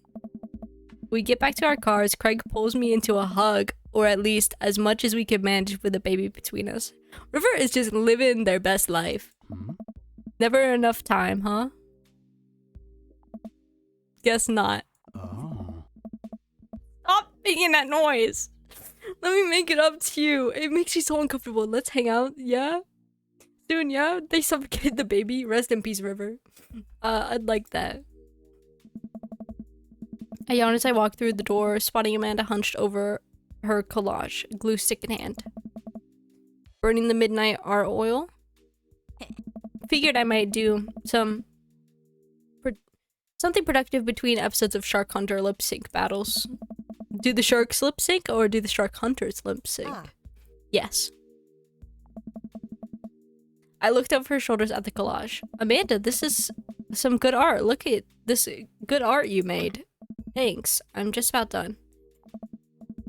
We get back to our cars. Craig pulls me into a hug, or at least as much as we could manage with a baby between us. River is just living their best life. Never enough time, huh? Guess not. Oh. Stop making that noise. Let me make it up to you. It makes you so uncomfortable. Let's hang out, yeah? Soon, yeah? They suffocated the baby. Rest in peace, River. I'd like that. I yawn as I walk through the door, spotting Amanda hunched over her collage, glue stick in hand. Burning the midnight art oil. Figured I might do something productive between episodes of Shark Hunter lip sync battles. Do the sharks lip sync or do the shark hunters lip sync? Yes. I looked over her shoulders at the collage. Amanda, this is some good art. Look at this good art you made. Thanks. I'm just about done.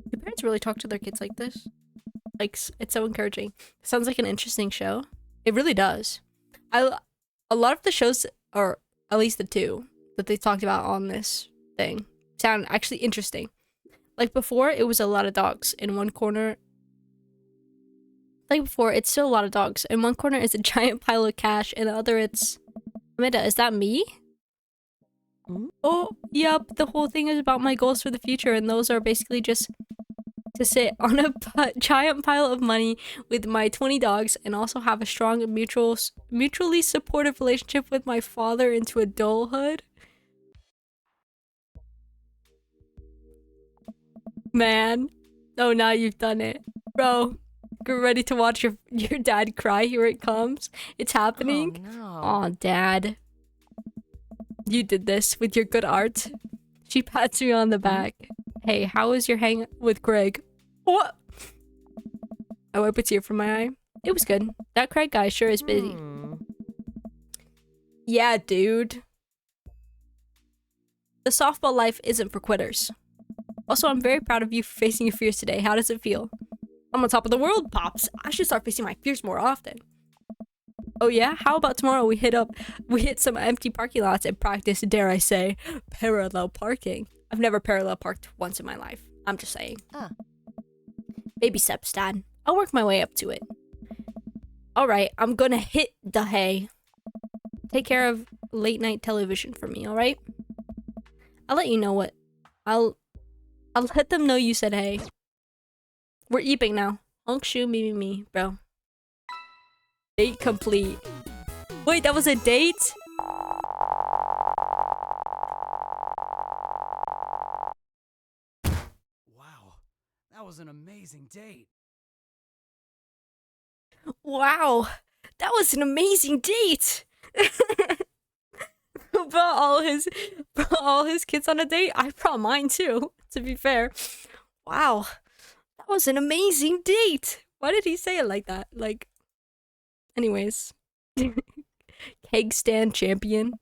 Do parents really talk to their kids like this? Like, it's so encouraging. Sounds like an interesting show. It really does. A lot of the shows, or at least the two that they talked about on this thing, sound actually interesting. Like before, it was a lot of dogs in one corner. Like before, it's still a lot of dogs. In one corner is a giant pile of cash, and the other it's... Amanda, is that me? Oh, yep, the whole thing is about my goals for the future, and those are basically just to sit on a giant pile of money with my 20 dogs and also have a strong mutually supportive relationship with my father into adulthood. Man. Oh, now you've done it. Bro, get ready to watch your dad cry. Here it comes. It's happening. Oh, no. Aw, Dad. You did this with your good art. She pats me on the back. Hey, how was your hang with Craig? What? I wipe a tear from my eye. It was good. That Craig guy sure is busy. Yeah, dude. The softball life isn't for quitters. Also, I'm very proud of you for facing your fears today. How does it feel? I'm on top of the world, Pops. I should start facing my fears more often. Oh yeah? How about tomorrow we hit some empty parking lots and practice, dare I say, parallel parking. I've never parallel parked once in my life. I'm just saying. Baby steps, Dad. I'll work my way up to it. Alright, I'm gonna hit the hay. Take care of late night television for me, alright? I'll let you know what. I'll let them know you said hey. We're eeping now. Honk shoe me, bro. Date complete. Wait, that was a date? Wow, that was an amazing date. Wow, that was an amazing date. brought all his kids on a date. I brought mine too, to be fair. Wow, that was an amazing date. Why did he say it like that? Like, anyways. Keg stand champion.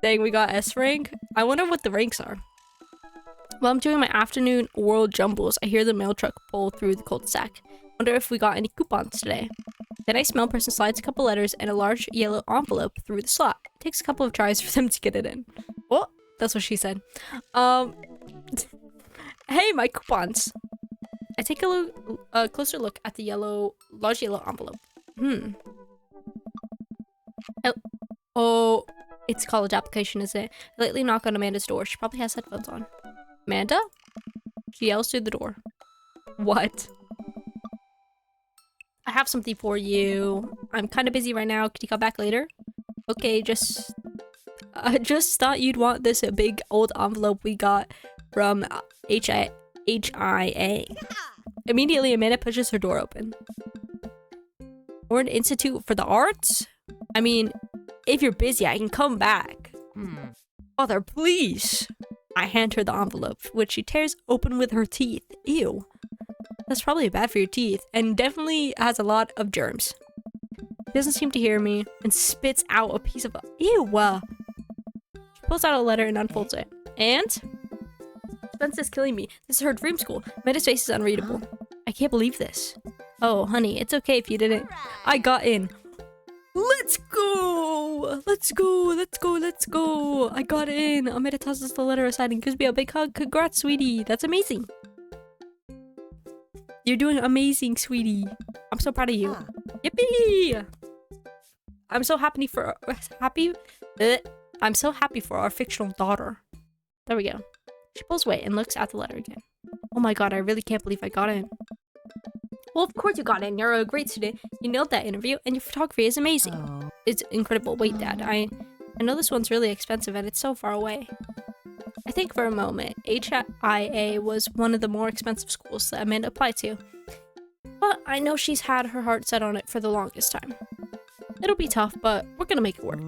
Dang, we got S rank. I wonder what the ranks are. While I'm doing my afternoon world jumbles, I hear the mail truck pull through the cul-de-sac. Wonder if we got any coupons today. The nice mail person slides a couple letters and a large yellow envelope through the slot. It takes a couple of tries for them to get it in. Oh, that's what she said. Hey, my coupons. I take a closer look at the large yellow envelope. Oh, it's college application, isn't it? I lately knock on Amanda's door. She probably has headphones on. Amanda? She yells through the door. What? I have something for you. I'm kind of busy right now. Could you come back later? Okay, I just thought you'd want this big old envelope we got from HIA. Immediately, Amanda pushes her door open. Horn Institute for the Arts? I mean, if you're busy, I can come back. Father, please. I hand her the envelope, which she tears open with her teeth. Ew. That's probably bad for your teeth, and definitely has a lot of germs. She doesn't seem to hear me, and spits out a piece of... Ew! She pulls out a letter and unfolds it. And? Spence is killing me. This is her dream school. Amanda's face is unreadable. I can't believe this. Oh, honey, it's okay if you didn't. I got in. Let's go! Let's go! Let's go! Let's go! I got in. Amanda tosses the letter aside and gives me a big hug. Congrats, sweetie. That's amazing. You're doing amazing, sweetie. I'm so proud of you. Yippee! I'm so happy for our fictional daughter. There we go. She pulls away and looks at the letter again. Oh my god, I really can't believe I got in. Well, of course you got in. You're a great student. You nailed that interview, and your photography is amazing. It's incredible. Wait, Dad, I know this one's really expensive, and it's so far away. I think for a moment, HIA was one of the more expensive schools that Amanda applied to. But I know she's had her heart set on it for the longest time. It'll be tough, but we're gonna make it work.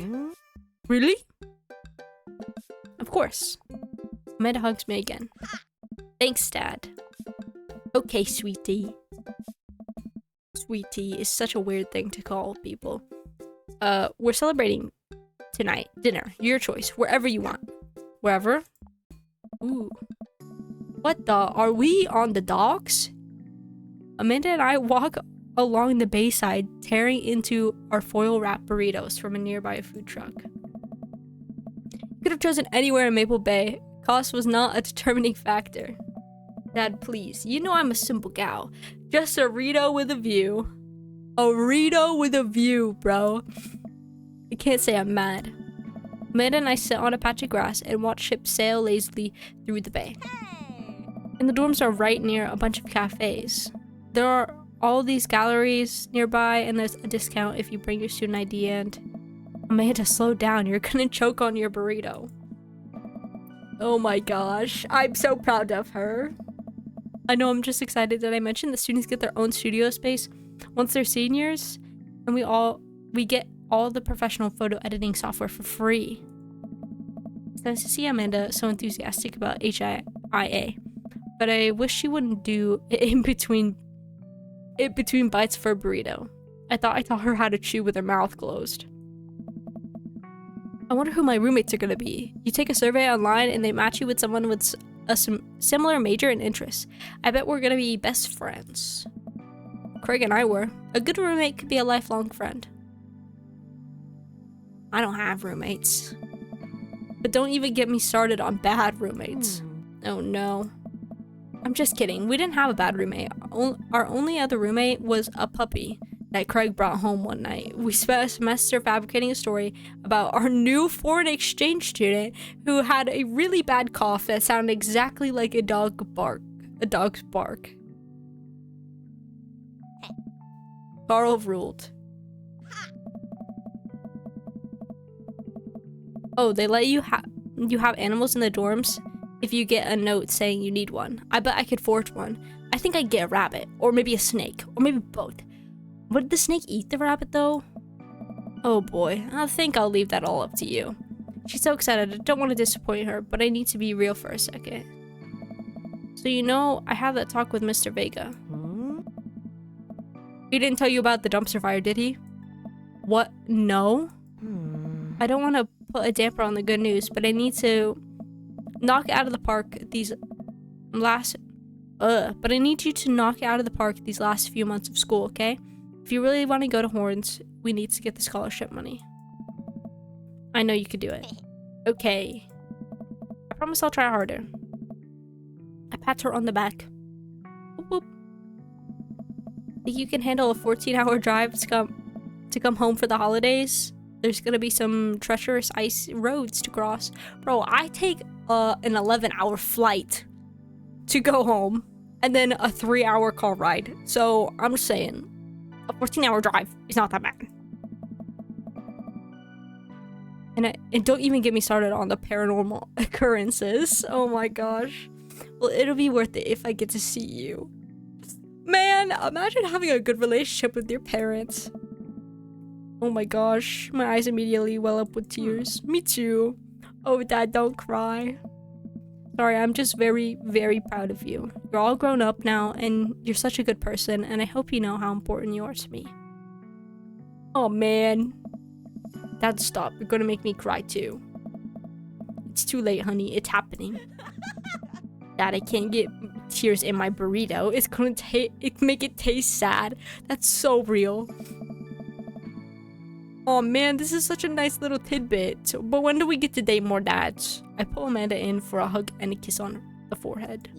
Really? Of course. Amanda hugs me again. Thanks, Dad. Okay, sweetie. Sweetie is such a weird thing to call people. We're celebrating tonight. Dinner. Your choice. Wherever you want. Wherever? Ooh. What the? Are we on the docks? Amanda and I walk along the bayside, tearing into our foil wrapped burritos from a nearby food truck. Could have chosen anywhere in Maple Bay. Cost was not a determining factor. Dad, please. You know I'm a simple gal. Just a Rito with a view. A Rito with a view, bro. I can't say I'm mad. Amanda and I sit on a patch of grass and watch ships sail lazily through the bay. And the dorms are right near a bunch of cafes. There are all these galleries nearby, and there's a discount if you bring your student ID. And Amanda, slow down. You're gonna choke on your burrito. Oh my gosh. I'm so proud of her. I know, I'm just excited that I mentioned the students get their own studio space once they're seniors, and we get all the professional photo editing software for free. It's nice to see Amanda so enthusiastic about HIIA, but I wish she wouldn't do it in between bites for a burrito. I thought I taught her how to chew with her mouth closed. I wonder who my roommates are gonna be. You take a survey online and they match you with someone with a similar major and interests. I bet we're gonna be best friends. Craig and I were. A good roommate could be a lifelong friend. I don't have roommates. But don't even get me started on bad roommates. Oh no. I'm just kidding. We didn't have a bad roommate. Our only other roommate was a puppy that Craig brought home one night. We spent a semester fabricating a story about our new foreign exchange student who had a really bad cough that sounded exactly like a dog's bark. Carl ruled. Oh, they let you have animals in the dorms if you get a note saying you need one. I bet I could forge one. I think I'd get a rabbit, or maybe a snake, or maybe both. Would the snake eat the rabbit though? Oh boy, I think I'll leave that all up to you. She's so excited, I don't want to disappoint her, but I need to be real for a second. So you know, I had that talk with Mr. Vega. He didn't tell you about the dumpster fire, did he? What? No? I don't want to put a damper on the good news, but I need to knock out of the park these last few months of school, okay? If you really want to go to Horns, we need to get the scholarship money. I know you could do it. Okay. I promise I'll try harder. I pat her on the back. Boop, boop. Think you can handle a 14-hour drive to come home for the holidays? There's gonna be some treacherous ice roads to cross. Bro, I take an 11-hour flight to go home and then a 3-hour car ride. So I'm just saying, a 14-hour drive is not that bad. And don't even get me started on the paranormal occurrences. Oh my gosh. Well, it'll be worth it if I get to see you. Man, imagine having a good relationship with your parents. Oh my gosh, my eyes immediately well up with tears. Me too. Oh, Dad, don't cry. Sorry, I'm just very, very proud of you. You're all grown up now, and you're such a good person, and I hope you know how important you are to me. Oh man. Dad, stop. You're gonna make me cry too. It's too late, honey. It's happening. Dad, I can't get tears in my burrito. It's gonna make it taste sad. That's so real. Oh man, this is such a nice little tidbit. But when do we get to date more dads? I pull Amanda in for a hug and a kiss on the forehead.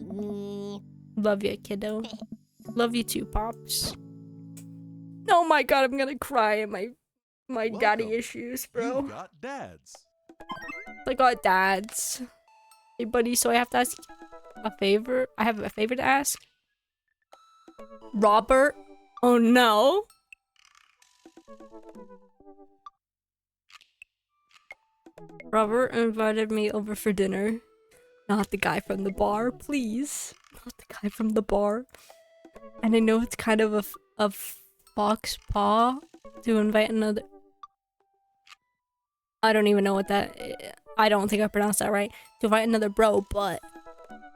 Love you, kiddo. Love you too, Pops. Oh my god, I'm gonna cry at my daddy issues, bro. You got dads. I got dads. Hey buddy, so I have to ask a favor? I have a favor to ask? Robert? Oh no. Robert invited me over for dinner. Not the guy from the bar, please. Not the guy from the bar. And I know it's kind of a fox paw to invite another... I don't even know what that... I don't think I pronounced that right. To invite another bro, but...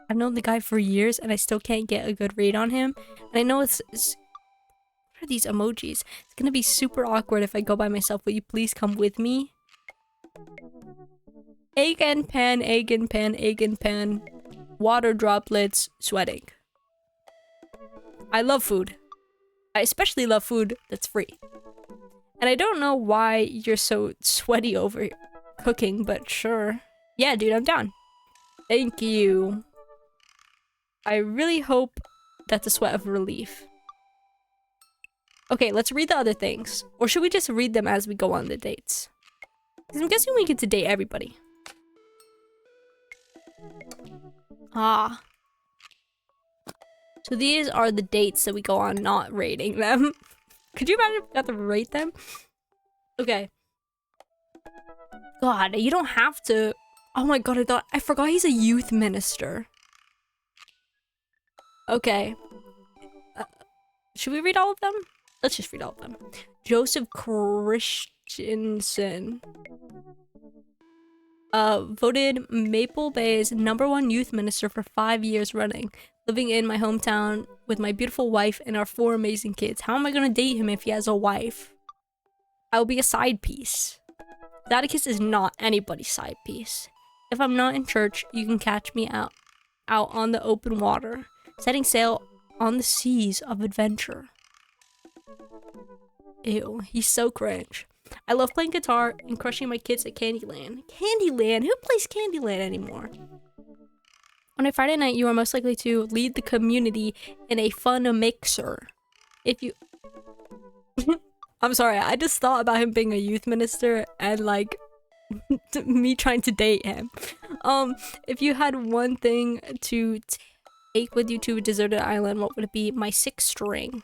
I've known the guy for years and I still can't get a good read on him. And I know it's what are these emojis? It's gonna be super awkward if I go by myself. Will you please come with me? Egg and pan, egg and pan, egg and pan. Water droplets, sweating. I love food. I especially love food that's free. And I don't know why you're so sweaty over cooking, but sure. Yeah, dude, I'm down. Thank you. I really hope that's a sweat of relief. Okay, let's read the other things. Or should we just read them as we go on the dates? Because I'm guessing we get to date everybody. Ah. So these are the dates that we go on not rating them. Could you imagine if we got to rate them? Okay. God, you don't have to. Oh my god, I forgot he's a youth minister. Okay. Should we read all of them? Let's just read all of them. Joseph Christensen. Voted Maple Bay's #1 youth minister for 5 years running, living in my hometown with my beautiful wife and our 4 amazing kids. How am I gonna date him if he has a wife? I will be a side piece. Atticus is not anybody's side piece. If I'm not in church, you can catch me out on the open water, setting sail on the seas of adventure. Ew, he's so cringe. I love playing guitar and crushing my kids at Candyland. Candyland? Who plays Candyland anymore? On a Friday night, you are most likely to lead the community in a fun mixer. If you... I'm sorry, I just thought about him being a youth minister and like me trying to date him. If you had one thing to take with you to a deserted island, what would it be? My 6 string.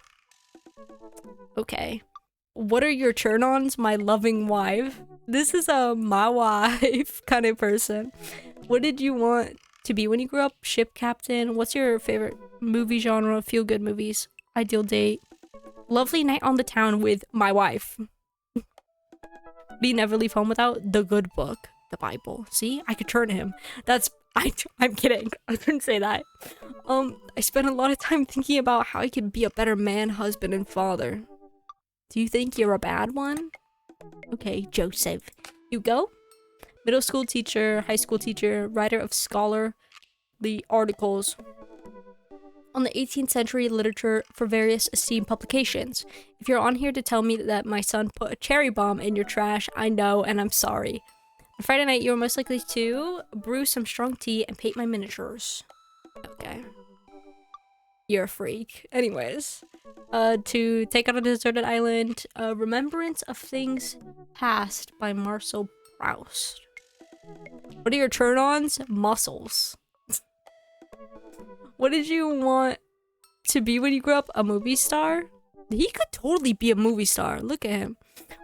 Okay. What are your turn-ons? My loving wife. This is a my wife kind of person. What did you want to be when you grew up? Ship captain. What's your favorite movie genre? Feel-good movies. Ideal date. Lovely night on the town with my wife. We never leave home without the good book, the Bible. See, I could turn him. I'm kidding. I couldn't say that. I spent a lot of time thinking about how I could be a better man, husband, and father. Do you think you're a bad one? Okay, Joseph. Hugo? Middle school teacher, high school teacher, writer of scholarly articles on the 18th century literature for various esteemed publications. If you're on here to tell me that my son put a cherry bomb in your trash, I know and I'm sorry. On Friday night, you're most likely to brew some strong tea and paint my miniatures. Okay. You're a freak. Anyways. To take on a deserted island, Remembrance of Things Past by Marcel Proust. What are your turn-ons? Muscles. What did you want to be when you grew up? A movie star? He could totally be a movie star. Look at him.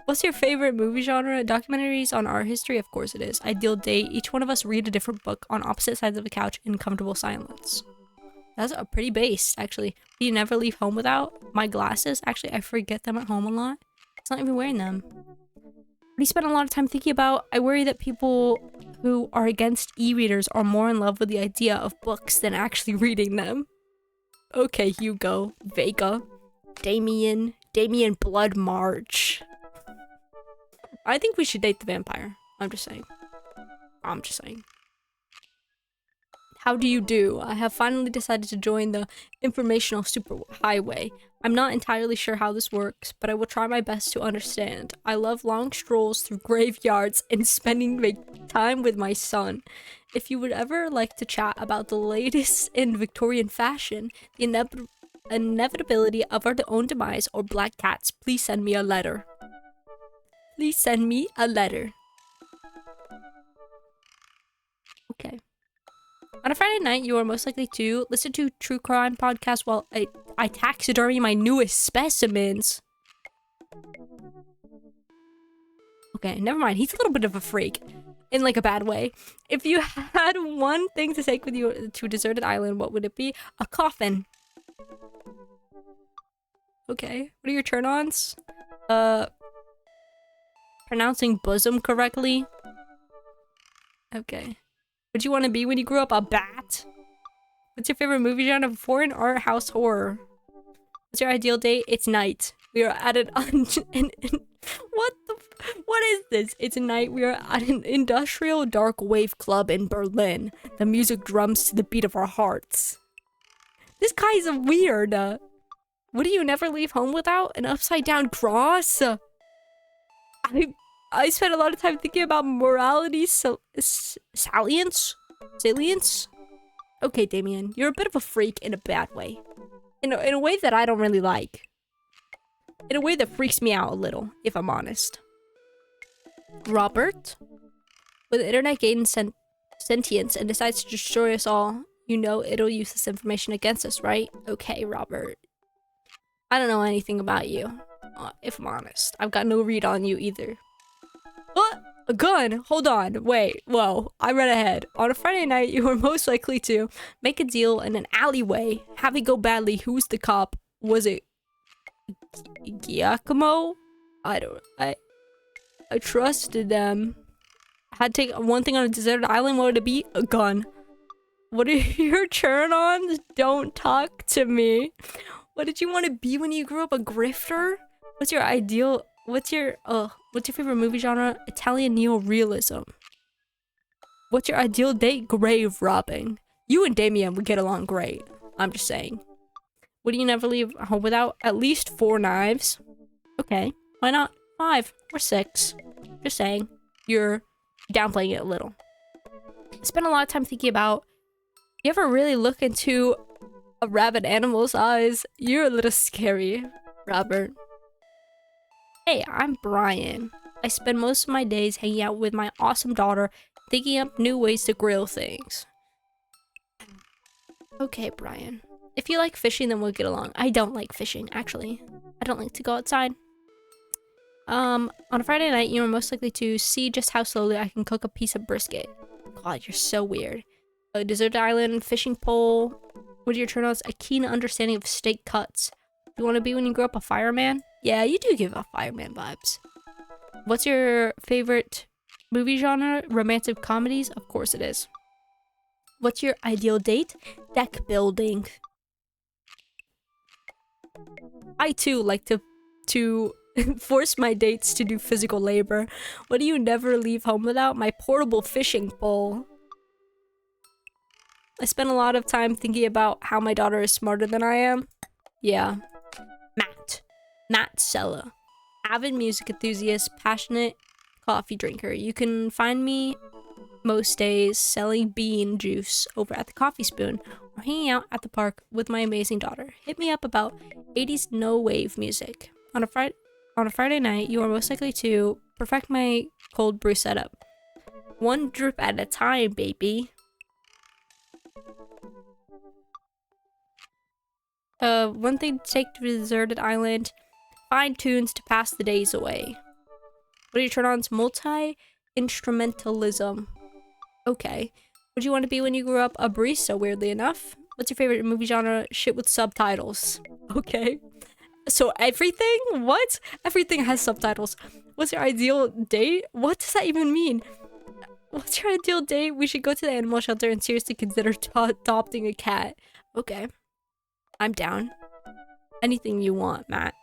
What's your favorite movie genre? Documentaries on art history? Of course it is. Ideal date. Each one of us read a different book on opposite sides of the couch in comfortable silence. That's a pretty base, actually. You never leave home without my glasses. Actually, I forget them at home a lot. It's not even wearing them. What do you spend a lot of time thinking about? I worry that people who are against e-readers are more in love with the idea of books than actually reading them. Okay, Hugo. Vega. Damien Blood March. I think we should date the vampire. I'm just saying. How do you do? I have finally decided to join the informational superhighway. I'm not entirely sure how this works, but I will try my best to understand. I love long strolls through graveyards and spending time with my son. If you would ever like to chat about the latest in Victorian fashion, the inevitability of our own demise, or black cats, please send me a letter. Please send me a letter. Okay. On a Friday night, you are most likely to listen to true crime podcasts while I taxidermy my newest specimens. Okay, never mind. He's a little bit of a freak. In like a bad way. If you had one thing to take with you to a deserted island, what would it be? A coffin. Okay. What are your turn-ons? Pronouncing bosom correctly. Okay. What'd you want to be when you grew up? A bat? What's your favorite movie genre? Foreign art house horror. What's your ideal date? It's night. We are at what is this? It's night. We are at an industrial dark wave club in Berlin. The music drums to the beat of our hearts. This guy's weird. What do you never leave home without? An upside down cross? I spent a lot of time thinking about morality salience? Okay, Damien, you're a bit of a freak in a bad way. In a way that I don't really like. In a way that freaks me out a little, if I'm honest. Robert? When the internet gains sentience and decides to destroy us all, you know it'll use this information against us, right? Okay, Robert. I don't know anything about you, if I'm honest. I've got no read on you either. What? A gun? Hold on. Wait. Whoa. I read ahead. On a Friday night, you are most likely to make a deal in an alleyway. Have it go badly. Who's the cop? Was it Giacomo? I trusted them. Had to take one thing on a deserted island. What would it be? A gun. What are your turn-ons? Don't talk to me. What did you want to be when you grew up? A grifter? What's your favorite movie genre? Italian neorealism. What's your ideal date? Grave robbing. You and Damien would get along great. I'm just saying. What do you never leave home without? At least 4 knives. Okay, why not 5 or 6? Just saying. You're downplaying it a little. I spent a lot of time thinking about, you ever really look into a rabid animal's eyes? You're a little scary, Robert. Hey, I'm Brian. I spend most of my days hanging out with my awesome daughter, thinking up new ways to grill things. Okay, Brian. If you like fishing, then we'll get along. I don't like fishing, actually. I don't like to go outside. On a Friday night, you are most likely to see just how slowly I can cook a piece of brisket. God, you're so weird. A deserted island, fishing pole. What are your turn-ons? A keen understanding of steak cuts. Do you want to be when you grow up a fireman? Yeah, you do give off fireman vibes. What's your favorite movie genre? Romantic comedies? Of course it is. What's your ideal date? Deck building. I too like to force my dates to do physical labor. What do you never leave home without? My portable fishing pole. I spend a lot of time thinking about how my daughter is smarter than I am. Yeah. Matt Sella. Avid music enthusiast, passionate coffee drinker. You can find me most days selling bean juice over at the Coffee Spoon or hanging out at the park with my amazing daughter. Hit me up about 80s no-wave music. On a Friday night, you are most likely to perfect my cold brew setup. 1 drip at a time, baby. One thing to take to a deserted island. Find tunes to pass the days away. What are your turn-ons? Multi-instrumentalism. Okay. What do you want to be when you grew up? A barista, weirdly enough. What's your favorite movie genre? Shit with subtitles. Okay. So everything? What? Everything has subtitles. What's your ideal date? What does that even mean? What's your ideal date? We should go to the animal shelter and seriously consider adopting a cat. Okay. I'm down. Anything you want, Matt.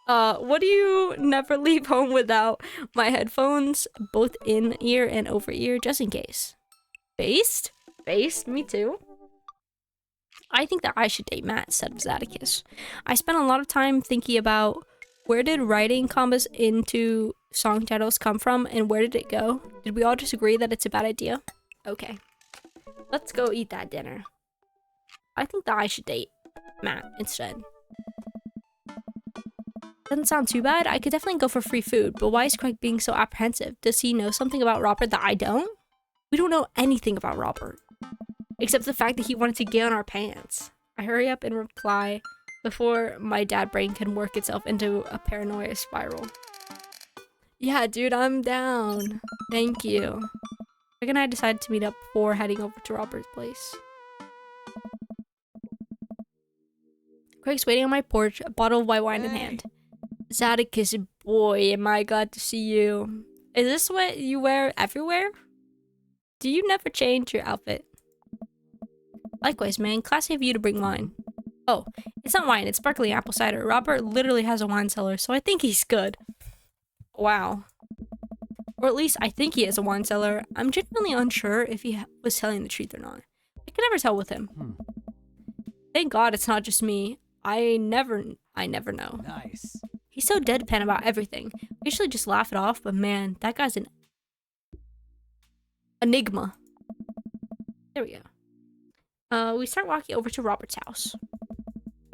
What do you never leave home without? My headphones, both in ear and over ear, just in case. Based? Based? Me too. I think that I should date Matt, said Zaticus. I spent a lot of time thinking about, where did writing combos into song titles come from and where did it go? Did we all just agree that it's a bad idea? Okay. Let's go eat that dinner. I think that I should date Matt instead. Doesn't sound too bad. I could definitely go for free food, but why is Craig being so apprehensive? Does he know something about Robert that I don't? We don't know anything about Robert, except the fact that he wanted to get on our pants. I hurry up and reply before my dad brain can work itself into a paranoia spiral. Yeah, dude, I'm down. Thank you. Craig and I decided to meet up before heading over to Robert's place. Craig's waiting on my porch, a bottle of white wine in hand. Zaticus, boy, am I glad to see you. Is this what you wear everywhere? Do you never change your outfit? Likewise, man. Classy of you to bring wine. Oh, it's not wine, it's sparkling apple cider. Robert literally has a wine cellar, so I think he's good. Wow. Or at least I think he has a wine cellar. I'm genuinely unsure if he was telling the truth or not. I can never tell with him. Thank God it's not just me. I never know. Nice. He's so deadpan about everything. We usually just laugh it off, but man, that guy's an enigma. There we go. We start walking over to Robert's house.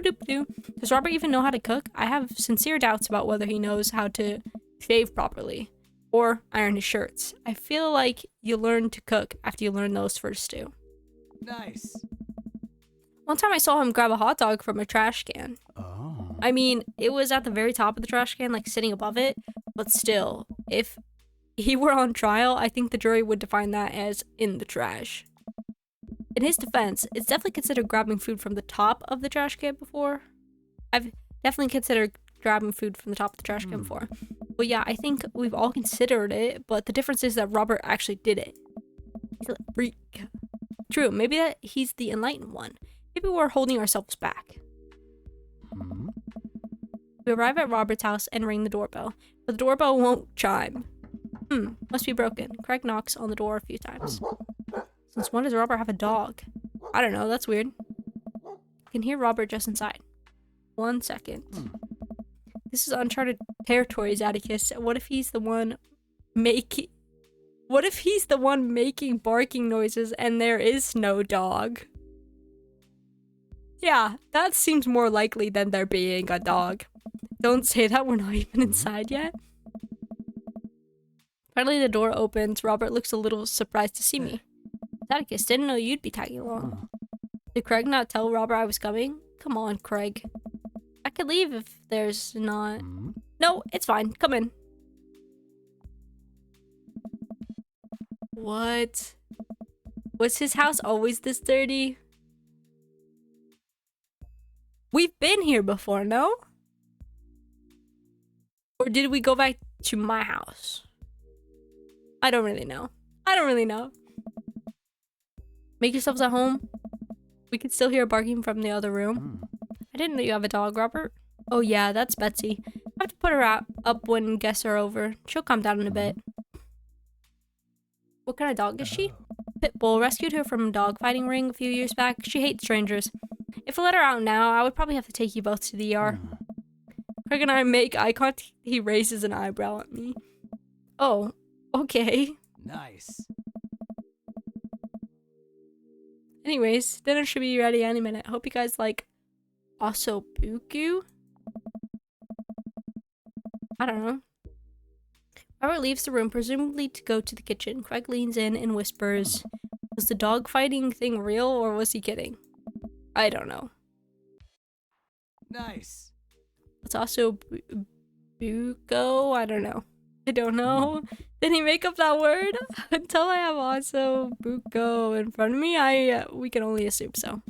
Does Robert even know how to cook? I have sincere doubts about whether he knows how to shave properly or iron his shirts. I feel like you learn to cook after you learn those first two. Nice. One time I saw him grab a hot dog from a trash can. Oh. I mean, it was at the very top of the trash can, like sitting above it, but still, if he were on trial, I think the jury would define that as in the trash. In his defense, it's definitely considered grabbing food from the top of the trash can before. I've definitely considered grabbing food from the top of the trash can before. But yeah, I think we've all considered it, but the difference is that Robert actually did it. He's a freak. True, maybe that he's the enlightened one. Maybe we're holding ourselves back. Hmm? We arrive at Robert's house and ring the doorbell, but the doorbell won't chime. Must be broken. Craig knocks on the door a few times. Since when does Robert have a dog? I don't know, that's weird. I can hear Robert just inside. 1 second. This is uncharted territories, Atticus. What if he's the one making barking noises and there is no dog? Yeah, that seems more likely than there being a dog. Don't say that, we're not even inside yet. Finally, the door opens. Robert looks a little surprised to see me. Atticus, didn't know you'd be tagging along. Did Craig not tell Robert I was coming? Come on, Craig. I could leave if there's not... No, it's fine. Come in. What? Was his house always this dirty? We've been here before, no? Or did we go back to my house? I don't really know. Make yourselves at home. We can still hear barking from the other room. I didn't know you have a dog, Robert. Oh yeah, that's Betsy. I have to put her up when guests are over. She'll calm down in a bit. What kind of dog is she? Pitbull. Rescued her from a dog fighting ring a few years back. She hates strangers. If I let her out now, I would probably have to take you both to the ER. Craig and I make eye contact. He raises an eyebrow at me. Oh, okay. Nice. Anyways, dinner should be ready any minute. Hope you guys like ossobuco. I don't know. Robert leaves the room, presumably to go to the kitchen. Craig leans in and whispers, was the dog fighting thing real or was he kidding? I don't know. Nice. It's ossobuco? I don't know. Did he make up that word? Until I have ossobuco in front of me, we can only assume so.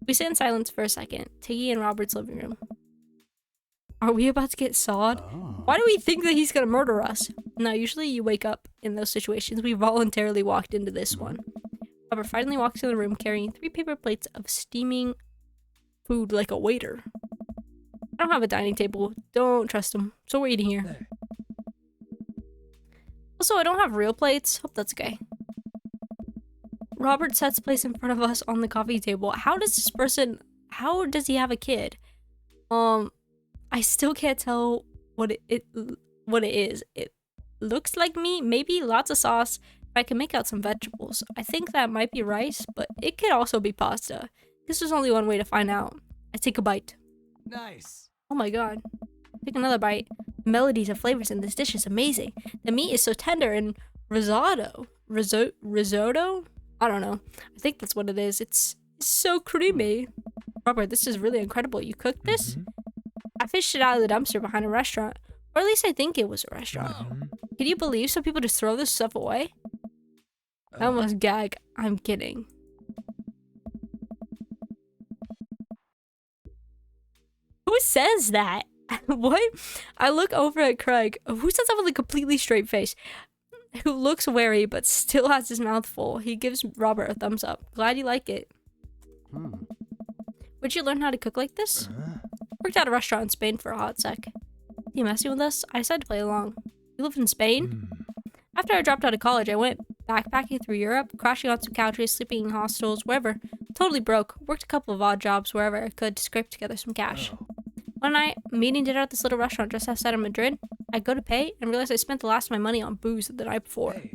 We sit in silence for a second. Tiggy in Robert's living room. Are we about to get sawed? Why do we think that he's gonna murder us? Now, usually you wake up in those situations. We voluntarily walked into this one. Robert finally walks in the room carrying 3 paper plates of steaming food like a waiter. I don't have a dining table. Don't trust him. So we're eating here. Also, I don't have real plates. Hope that's okay. Robert sets plates in front of us on the coffee table. How does he have a kid? I still can't tell what it is. It looks like meat, maybe lots of sauce. I can make out some vegetables. I think that might be rice, but it could also be pasta. This is only one way to find out. I take a bite. Nice. Oh my god. Take another bite. Melodies of flavors in this dish is amazing. The meat is so tender and risotto? I don't know. I think that's what it is. It's so creamy. Robert, this is really incredible. You cooked this? I fished it out of the dumpster behind a restaurant. Or at least I think it was a restaurant. Can you believe some people just throw this stuff away? I almost gag. I'm kidding. Who says that? What? I look over at Craig, who says that with a completely straight face, who looks wary but still has his mouth full. He gives Robert a thumbs up. Glad you like it. Where'd you learn how to cook like this? Worked at a restaurant in Spain for a hot sec. You messing with us? I decided to play along. You live in Spain? After I dropped out of college, I went backpacking through Europe, crashing on some couches, sleeping in hostels, wherever. Totally broke. Worked a couple of odd jobs wherever I could to scrape together some cash. One night, meeting dinner at this little restaurant just outside of Madrid. I go to pay and realize I spent the last of my money on booze the night before. I'm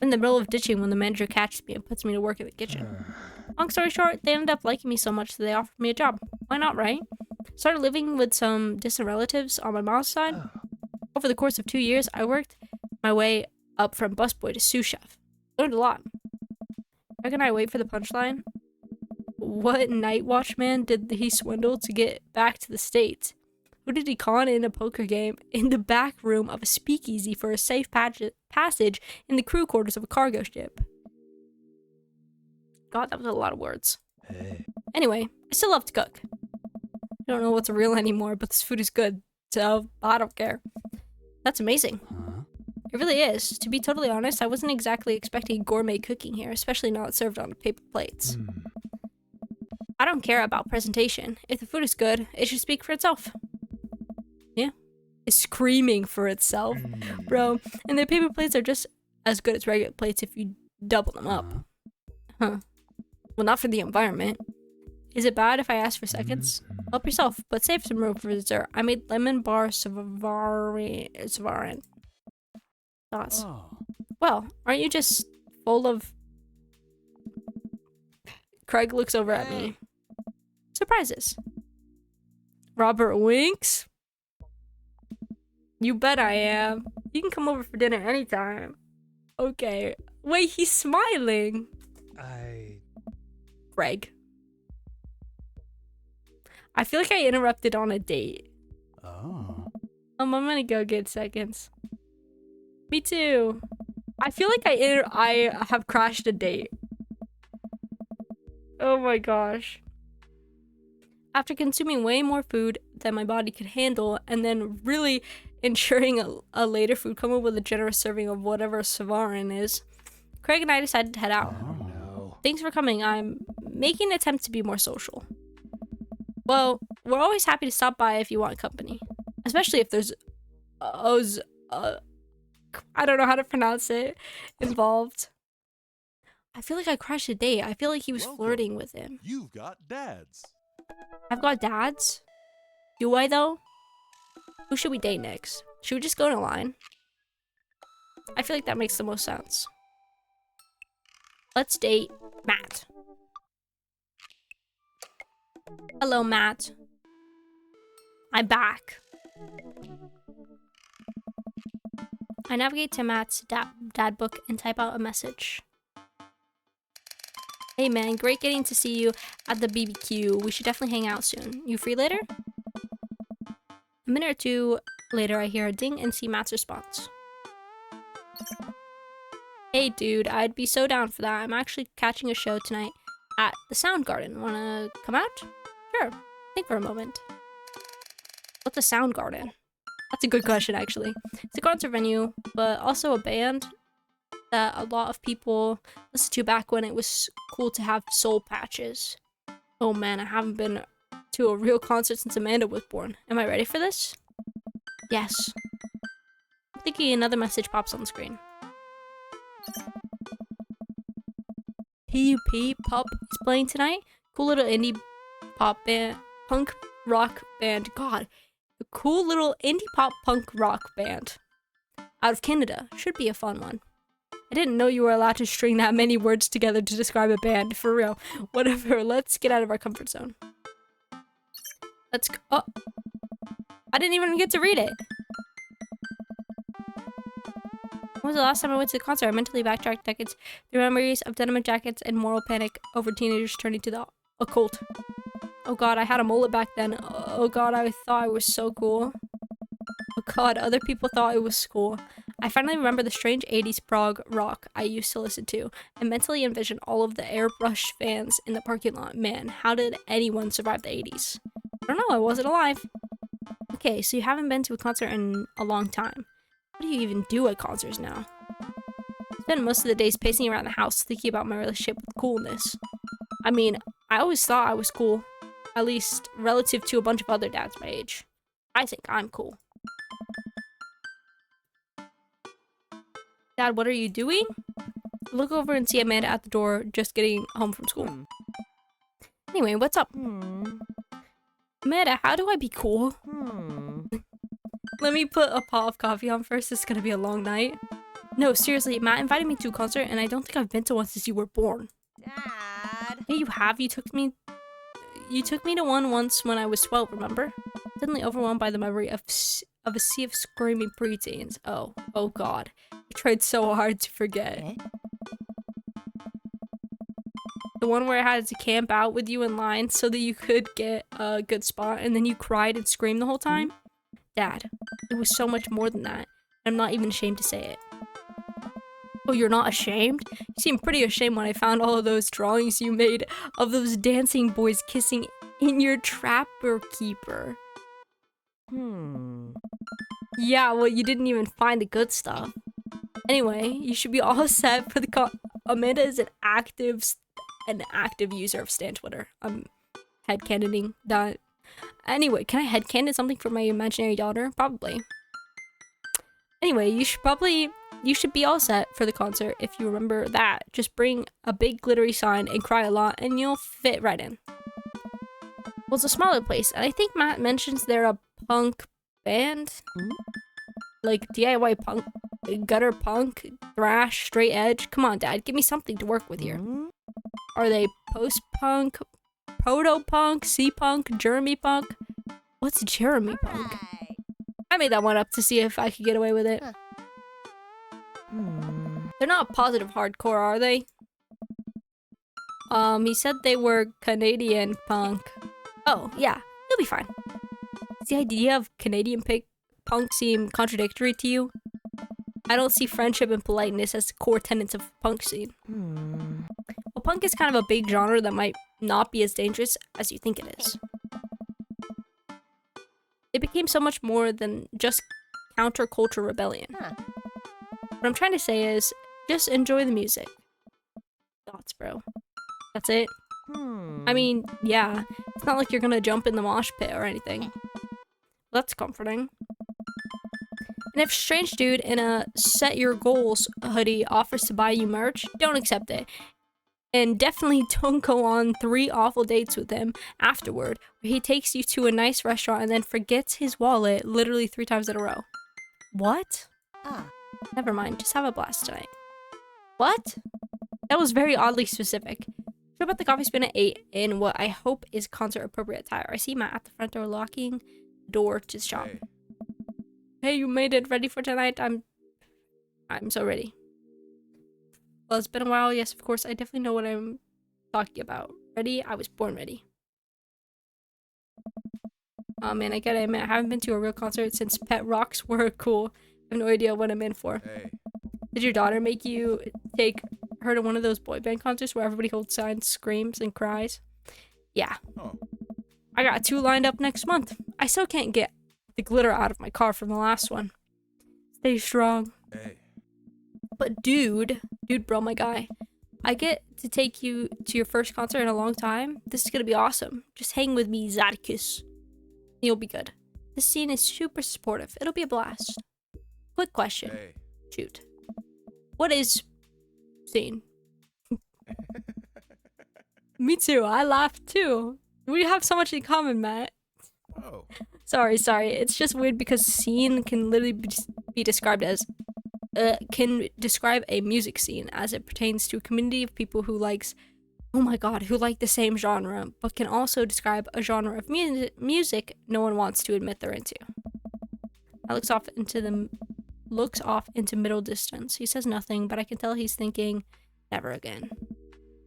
in the middle of ditching when the manager catches me and puts me to work in the kitchen. Long story short, they ended up liking me so much that they offered me a job. Why not, right? Started living with some distant relatives on my mom's side. Over the course of 2 years, I worked my way up from busboy to sous chef. Learned a lot. How can I wait for the punchline? What night watchman did he swindle to get back to the States? Who did he con in a poker game in the back room of a speakeasy for a safe passage in the crew quarters of a cargo ship? God, that was a lot of words. Anyway, I still love to cook. I don't know what's real anymore, but this food is good, so I don't care. That's amazing. Huh? It really is. To be totally honest, I wasn't exactly expecting gourmet cooking here, especially not served on paper plates. Hmm. I don't care about presentation. If the food is good, it should speak for itself. Yeah. It's screaming for itself. Bro, and the paper plates are just as good as regular plates if you double them up. Huh. Well, not for the environment. Is it bad if I ask for seconds? Help yourself, but save some room for dessert. I made lemon bar Savarin. Thoughts? Oh. Well, aren't you just full of... Craig looks over at me. Surprises. Robert winks. You bet I am. You can come over for dinner anytime. Okay. Wait, he's smiling. Craig. I feel like I interrupted on a date. Oh. I'm gonna go get seconds. Me too. I feel like I have crashed a date. Oh my gosh. After consuming way more food than my body could handle, and then really ensuring a later food coma with a generous serving of whatever Savarin is, Craig and I decided to head out. Oh no. Thanks for coming. I'm making an attempt to be more social. Well, we're always happy to stop by if you want company. Especially if there's I don't know how to pronounce it, involved. I feel like I crashed a date. I feel like he was flirting with him. You've got dads. I've got dads? Do I though? Who should we date next? Should we just go in a line? I feel like that makes the most sense. Let's date Matt. Hello, Matt. I'm back. I navigate to Matt's dad book and type out a message. Hey man, great getting to see you at the BBQ. We should definitely hang out soon. You free later? A minute or two later, I hear a ding and see Matt's response. Hey dude, I'd be so down for that. I'm actually catching a show tonight at the Soundgarden. Wanna come out? Sure. Think for a moment. What's a Soundgarden? That's a good question, actually. It's a concert venue, but also a band that a lot of people listened to back when it was cool to have soul patches. Oh man, I haven't been to a real concert since Amanda was born. Am I ready for this? Yes. I'm thinking another message pops on the screen. PUP Pop is playing tonight. Cool little indie pop band, punk rock band. God, a cool little indie pop punk rock band out of Canada. Should be a fun one. I didn't know you were allowed to string that many words together to describe a band. For real. Whatever. Let's get out of our comfort zone. Let's go. Oh, I didn't even get to read it. When was the last time I went to the concert? I mentally backtracked decades through memories of denim jackets and moral panic over teenagers turning to the occult. Oh god, I had a mullet back then. Oh god, I thought I was so cool. Oh god, other people thought it was cool. I finally remember the strange 80s prog rock I used to listen to, and mentally envisioned all of the airbrush fans in the parking lot. Man, how did anyone survive the 80s? I don't know, I wasn't alive. Okay, so you haven't been to a concert in a long time. What do you even do at concerts now? I spend most of the days pacing around the house thinking about my relationship with coolness. I mean, I always thought I was cool, at least relative to a bunch of other dads my age. I think I'm cool. Dad, what are you doing? Look over and see Amanda at the door, just getting home from school. Anyway, what's up? Amanda, how do I be cool? Let me put a pot of coffee on first. It's gonna be a long night. No, seriously, Matt invited me to a concert, and I don't think I've been to one since you were born. Dad. Yeah, you have. You took me to one once when I was 12, remember? Suddenly overwhelmed by the memory of a sea of screaming preteens. Oh god. I tried so hard to forget. The one where I had to camp out with you in line so that you could get a good spot, and then you cried and screamed the whole time? Dad, it was so much more than that. I'm not even ashamed to say it. Oh, you're not ashamed? You seemed pretty ashamed when I found all of those drawings you made of those dancing boys kissing in your Trapper Keeper. Hmm. Yeah, well, you didn't even find the good stuff. Anyway, you should be all set for the Amanda is an active user of Stan Twitter. I'm headcanoning that. Anyway, can I headcanon something for my imaginary daughter? Probably. Anyway, you should be all set for the concert if you remember that. Just bring a big glittery sign and cry a lot and you'll fit right in. Well, it's a smaller place, and I think Matt mentions they're a punk band. Like DIY punk, gutter punk, thrash, straight edge. Come on, Dad, give me something to work with here. Are they post-punk, proto-punk, C-punk, Jeremy punk? What's Jeremy punk? I made that one up to see if I could get away with it. They're not positive hardcore, are they? He said they were Canadian punk. Oh, yeah, you'll be fine. Does the idea of Canadian punk seem contradictory to you? I don't see friendship and politeness as core tenets of punk scene. Well, punk is kind of a big genre that might not be as dangerous as you think it is. It became so much more than just counterculture rebellion. What I'm trying to say is, just enjoy the music. Thoughts, bro. That's it. I mean, yeah, it's not like you're gonna jump in the mosh pit or anything. That's comforting. And if Strange Dude in a Set Your Goals hoodie offers to buy you merch, don't accept it. And definitely don't go on 3 awful dates with him afterward, where he takes you to a nice restaurant and then forgets his wallet literally 3 times in a row. What? Never mind, just have a blast tonight. What? That was very oddly specific. Show up at the coffee spin at 8 in what I hope is concert appropriate attire. I see Matt at the front door locking the door to his shop. Hey, you made it. Ready for tonight? I'm so ready. Well, it's been a while. Yes, of course. I definitely know what I'm talking about. Ready? I was born ready. Oh man, I gotta admit, I haven't been to a real concert since Pet Rocks were cool. I have no idea what I'm in for. Did your daughter make you take her to one of those boy band concerts where everybody holds signs, screams, and cries? Yeah. I got 2 lined up next month. I still can't get the glitter out of my car from the last one. Stay strong. But dude bro, my guy, I get to take you to your first concert in a long time. This is gonna be awesome. Just hang with me, Zadkus. You'll be good. This scene is super supportive. It'll be a blast. Quick question. Shoot. What is scene? Me too. I laughed too. We have so much in common, Matt. Sorry. It's just weird because scene can literally be described as can describe a music scene as it pertains to a community of people who likes, oh my god, who like the same genre, but can also describe a genre of music no one wants to admit they're into. I looks off into middle distance. He says nothing, but I can tell he's thinking, never again.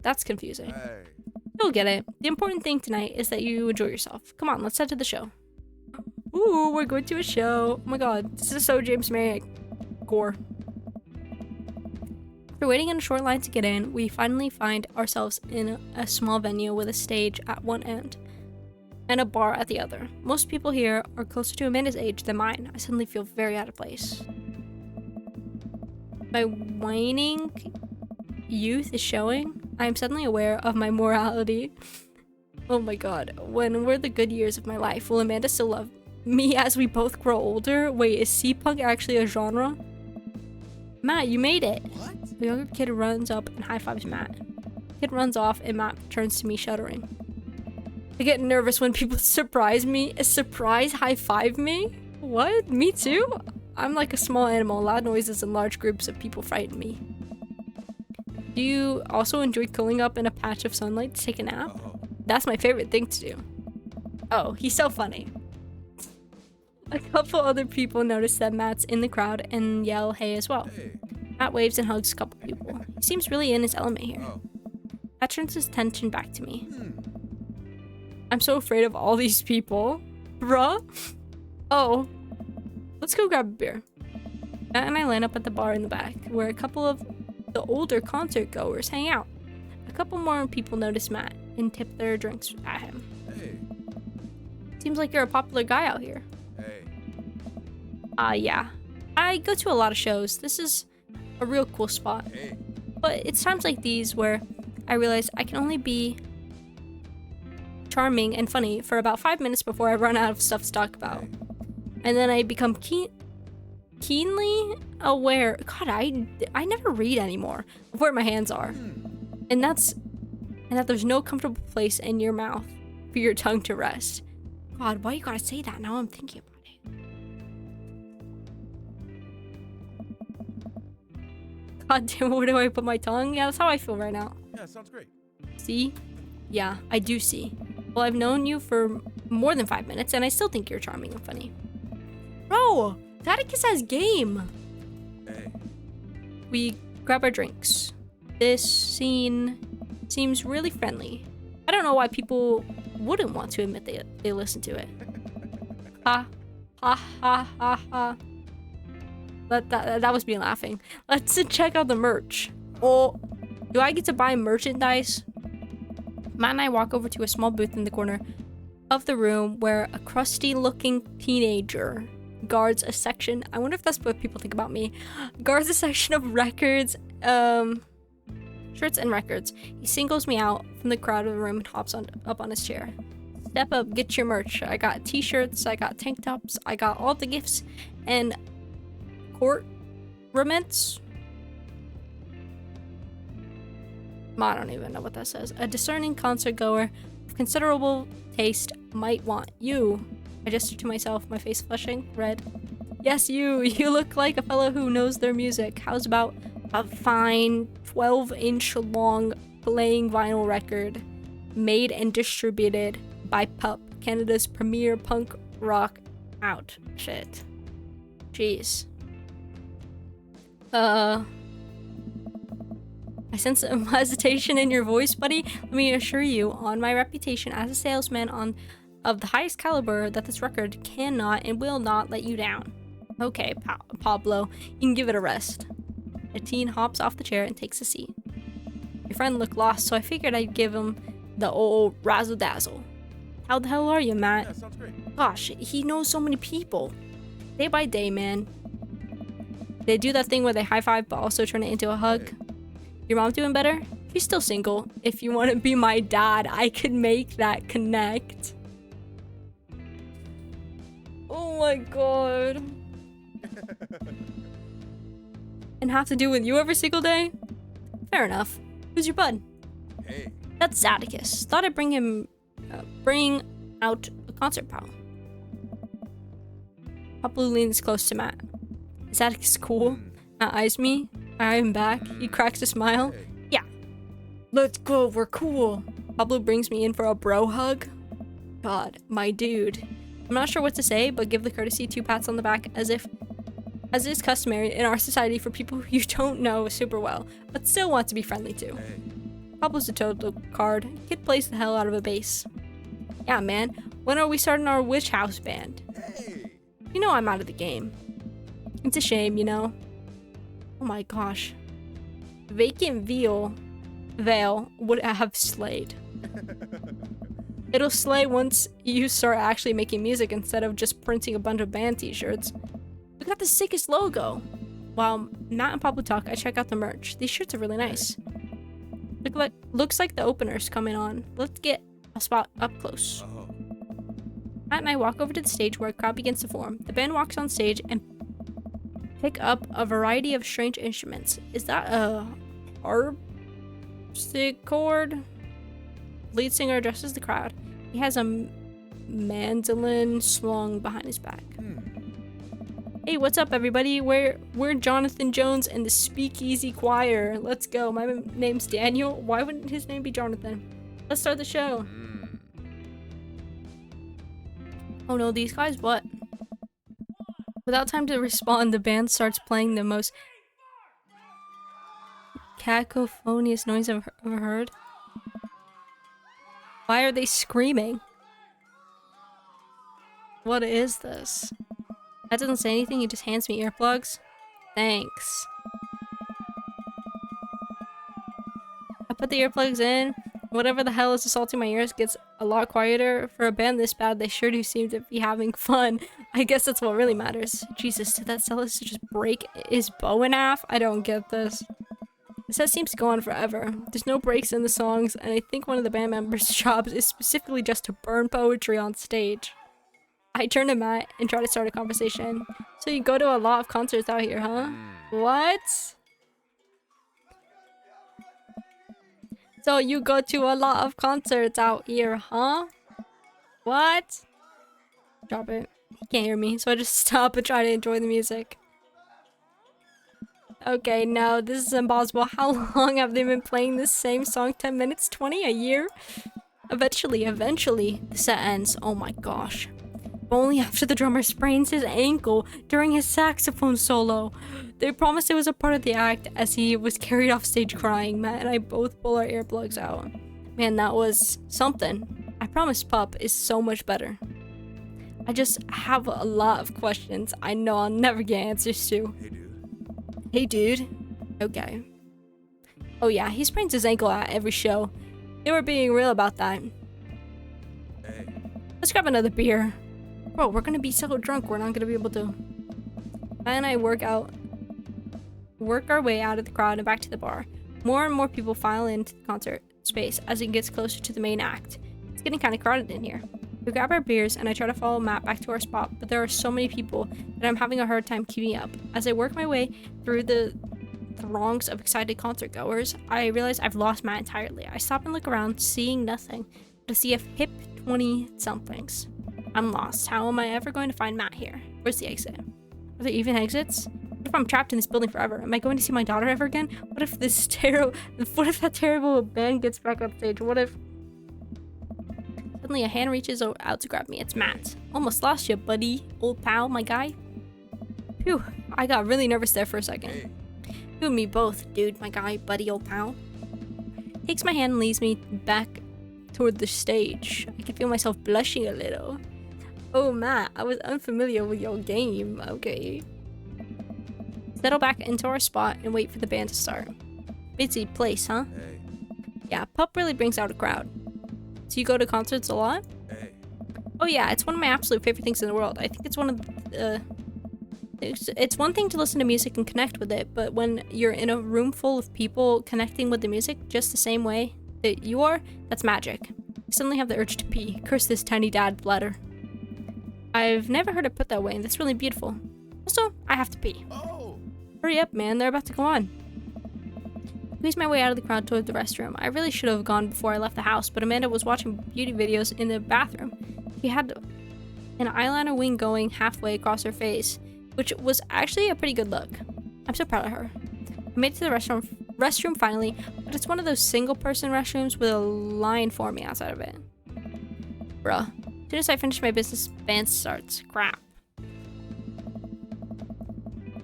That's confusing. You'll get it. The important thing tonight is that you enjoy yourself. Come on, let's head to the show. Ooh, we're going to a show. Oh my god, this is so James May core. After waiting in a short line to get in, we finally find ourselves in a small venue with a stage at one end and a bar at the other. Most people here are closer to Amanda's age than mine. I suddenly feel very out of place. My waning youth is showing. I am suddenly aware of my morality. Oh my god, when were the good years of my life? Will Amanda still love me as we both grow older? Wait, is C-punk actually a genre? Matt, you made it! What? The younger kid runs up and high-fives Matt. The kid runs off and Matt turns to me shuddering. I get nervous when people surprise me. A surprise high-five me? What? Me too? I'm like a small animal. Loud noises and large groups of people frighten me. Do you also enjoy curling up in a patch of sunlight to take a nap? That's my favorite thing to do. Oh, he's so funny. A couple other people notice that Matt's in the crowd and yell hey as well. Matt waves and hugs a couple people. He seems really in his element here. Matt turns his attention back to me. I'm so afraid of all these people. Bruh? Oh. Let's go grab a beer. Matt and I line up at the bar in the back, where a couple of the older concert goers hang out. A couple more people notice Matt and tip their drinks at him. Seems like you're a popular guy out here. Hey. Yeah. I go to a lot of shows. This is a real cool spot. Hey. But it's times like these where I realize I can only be charming and funny for about 5 minutes before I run out of stuff to talk about. And then I become keenly aware. God, I never read anymore of where my hands are. And that there's no comfortable place in your mouth for your tongue to rest. God, why you gotta say that? Now I'm thinking about it. God damn, where do I put my tongue? Yeah, that's how I feel right now. Yeah, sounds great. See? Yeah, I do see. Well, I've known you for more than 5 minutes, and I still think you're charming and funny. Bro, Atticus has game. Hey. We grab our drinks. This scene seems really friendly. I don't know why people wouldn't want to admit they listen to it. Ha, ha, ha, ha, ha. That was me laughing. Let's check out the merch. Oh, do I get to buy merchandise? Matt and I walk over to a small booth in the corner of the room where a crusty-looking teenager guards a section. I wonder if that's what people think about me. Guards a section of records, shirts and records. He singles me out from the crowd of the room and hops up on his chair. Step up, get your merch. I got t-shirts, I got tank tops, I got all the gifts and ornaments. I don't even know what that says. A discerning concert goer of considerable taste might want you. I gesture to myself, my face flushing red. Yes, you. You look like a fellow who knows their music. How's about a fine 12-inch long playing vinyl record made and distributed by Pup, Canada's premier punk rock outfit. Jeez. I sense some hesitation in your voice, buddy. Let me assure you, on my reputation as a salesman of the highest caliber, that this record cannot and will not let you down. Okay, Pablo, you can give it a rest. A teen hops off the chair and takes a seat. Your friend looked lost, so I figured I'd give him the old razzle-dazzle. How the hell are you, Matt? Yeah, sounds great. Gosh, he knows so many people. Day by day, man. They do that thing where they high-five but also turn it into a hug. Hey. Your mom doing better? She's still single. If you want to be my dad, I could make that connect. Oh my god. And have to do with you every single day? Fair enough. Who's your bud? Hey. That's Atticus. Thought I'd bring out a concert pal. Pablo leans close to Matt. Is Atticus cool? Matt eyes me. I am back. He cracks a smile. Hey. Yeah. Let's go. We're cool. Pablo brings me in for a bro hug. God, my dude. I'm not sure what to say, but give the courtesy 2 pats on the back as is customary in our society for people who you don't know super well, but still want to be friendly to. Hey. Pablo's a total card. Kid plays the hell out of a bass. Yeah, man. When are we starting our Witch House band? Hey. You know I'm out of the game. It's a shame, you know. Oh my gosh. Vacant Veil would have slayed. It'll slay once you start actually making music instead of just printing a bunch of band t-shirts. We got the sickest logo. While Matt and Pablo talk, I check out the merch. These shirts are really nice. Looks like the opener's coming on. Let's get a spot up close. Oh. Matt and I walk over to the stage where a crowd begins to form. The band walks on stage and pick up a variety of strange instruments. Is that a harpsichord? Lead singer addresses the crowd. He has a mandolin slung behind his back. Hey, what's up, everybody? We're Jonathan Jones and the Speakeasy Choir. Let's go. My name's Daniel. Why wouldn't his name be Jonathan? Let's start the show. Oh no, these guys, what? Without time to respond, the band starts playing the most cacophonious noise I've ever heard. Why are they screaming? What is this? That doesn't say anything, he just hands me earplugs. Thanks. I put the earplugs in, Whatever the hell is assaulting my ears gets a lot quieter. For a band this bad, they sure do seem to be having fun. I guess that's what really matters. Jesus, did that cellist just break his bow in half? I don't get this. The set seems to go on forever. There's no breaks in the songs, and I think one of the band members' jobs is specifically just to burn poetry on stage. I turn to Matt and try to start a conversation. So you go to a lot of concerts out here, huh? What? So you go to a lot of concerts out here, huh? What? Drop it. He can't hear me, so I just stop and try to enjoy the music. Okay, no, this is impossible. How long have they been playing this same song? 10 minutes? 20? A year? Eventually, the set ends. Oh my gosh. Only after the drummer sprains his ankle during his saxophone solo. They promised it was a part of the act as he was carried off stage crying. Matt and I both pull our earplugs out. Man, that was something. I promise Pup is so much better. I just have a lot of questions I know I'll never get answers to. Hey dude. Okay. Oh yeah, he sprains his ankle at every show. They were being real about that. Hey. Let's grab another beer. Bro, we're gonna be so drunk we're not gonna be able to. Matt and I work our way out of the crowd and back to the bar. More and more people file into the concert space as it gets closer to the main act. It's getting kind of crowded in here. We grab our beers and I try to follow Matt back to our spot, but there are so many people that I'm having a hard time keeping up. As I work my way through the throngs of excited concert goers, I realize I've lost Matt entirely. I stop and look around, seeing nothing but a sea of hip 20-somethings. I'm lost. How am I ever going to find Matt here? Where's the exit? Are there even exits? What if I'm trapped in this building forever? Am I going to see my daughter ever again? What if that terrible band gets back on stage? What if... Suddenly a hand reaches out to grab me. It's Matt. Almost lost you, buddy. Old pal, my guy. Phew, I got really nervous there for a second. Hey. You and me both, dude, my guy, buddy, old pal. Takes my hand and leads me back toward the stage. I can feel myself blushing a little. Oh, Matt, I was unfamiliar with your game. Okay. Settle back into our spot and wait for the band to start. Busy place, huh? Hey. Yeah, Pup really brings out a crowd. So you go to concerts a lot? Hey. Oh yeah, it's one of my absolute favorite things in the world. I think it's one of the... It's one thing to listen to music and connect with it, but when you're in a room full of people connecting with the music just the same way that you are, that's magic. I suddenly have the urge to pee. Curse this tiny dad bladder. I've never heard it put that way, and that's really beautiful. Also, I have to pee. Oh. Hurry up, man. They're about to go on. Squeeze my way out of the crowd toward the restroom. I really should have gone before I left the house, but Amanda was watching beauty videos in the bathroom. She had an eyeliner wing going halfway across her face, which was actually a pretty good look. I'm so proud of her. I made it to the restroom finally, but it's one of those single-person restrooms with a line forming outside of it. Bruh. As soon as I finish my business, band starts. Crap.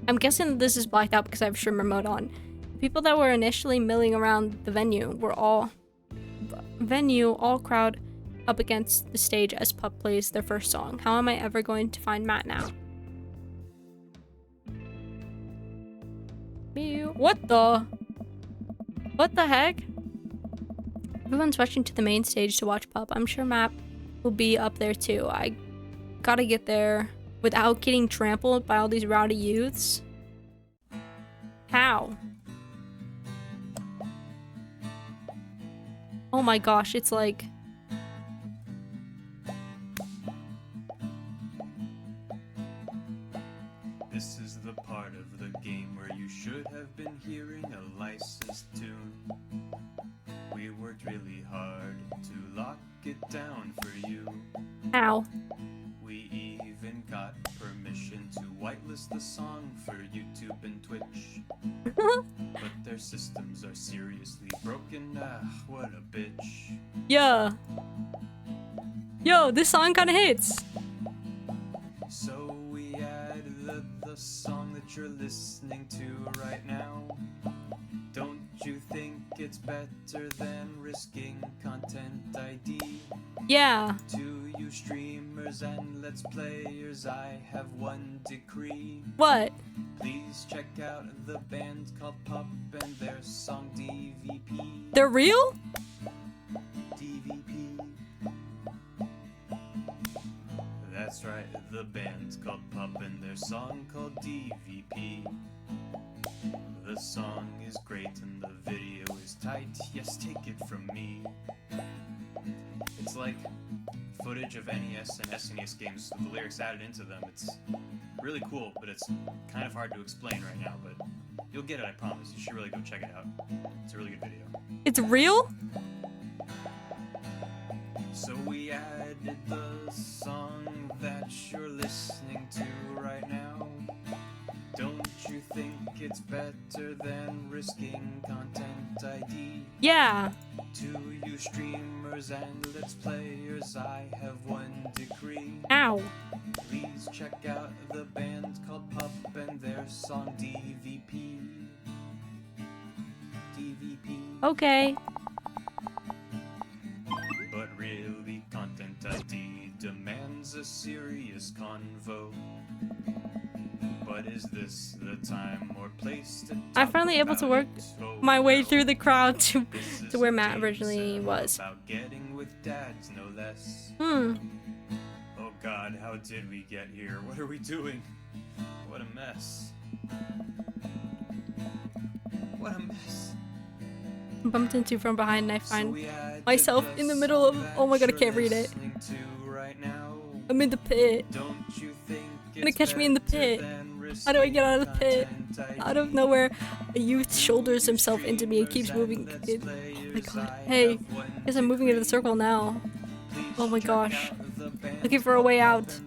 I'm guessing this is blacked out because I have stream remote on. People that were initially milling around the venue were all crowd up against the stage as Pup plays their first song. How am I ever going to find Matt now? What the heck? Everyone's rushing to the main stage to watch Pup. I'm sure Matt will be up there too. I gotta get there without getting trampled by all these rowdy youths. How? Oh my gosh, it's like... This is the part of the game where you should have been hearing a licensed tune. We worked really hard to lock it down for you. How? We even got permission to whitelist the song for YouTube and Twitch. But their systems are seriously broken. What a bitch. Yeah. Yo, this song kinda hits. So we added the song that you're listening to right now. Don't you think it's better than risking Content ID? Yeah. To you streamers and let's players, I have one decree. What? Please check out the band called Pup and their song DVP. They're real? the band's called Pup and their song called DVP. The song is great and the video is tight, yes, take it from me. It's like footage of NES and SNES games with the lyrics added into them. It's really cool, but it's kind of hard to explain right now, but you'll get it, I promise. You should really go check it out. It's a really good video. It's real? So we added the song that you're listening to right now. Don't you think it's better than risking content ID? Yeah. To you streamers and let's players, I have one decree. Ow. Please check out the band called Pup and their song DVP. DVP. Okay. But really, Content ID demands a serious convo. But is this the time or place to I'm finally able to work my way through the crowd to where Matt originally was. About getting with dads, no less. Hmm. Oh God, how did we get here? What are we doing? What a mess. What a mess. Bumped into from behind and I find myself in the middle of, oh my god, I can't read it. I'm in the pit. Gonna catch me in the pit. How do I get out of the pit? Out of nowhere, a youth shoulders himself into me and keeps moving. Oh my god. Hey, guess I'm moving into the circle now. Oh my gosh. Looking for a way out.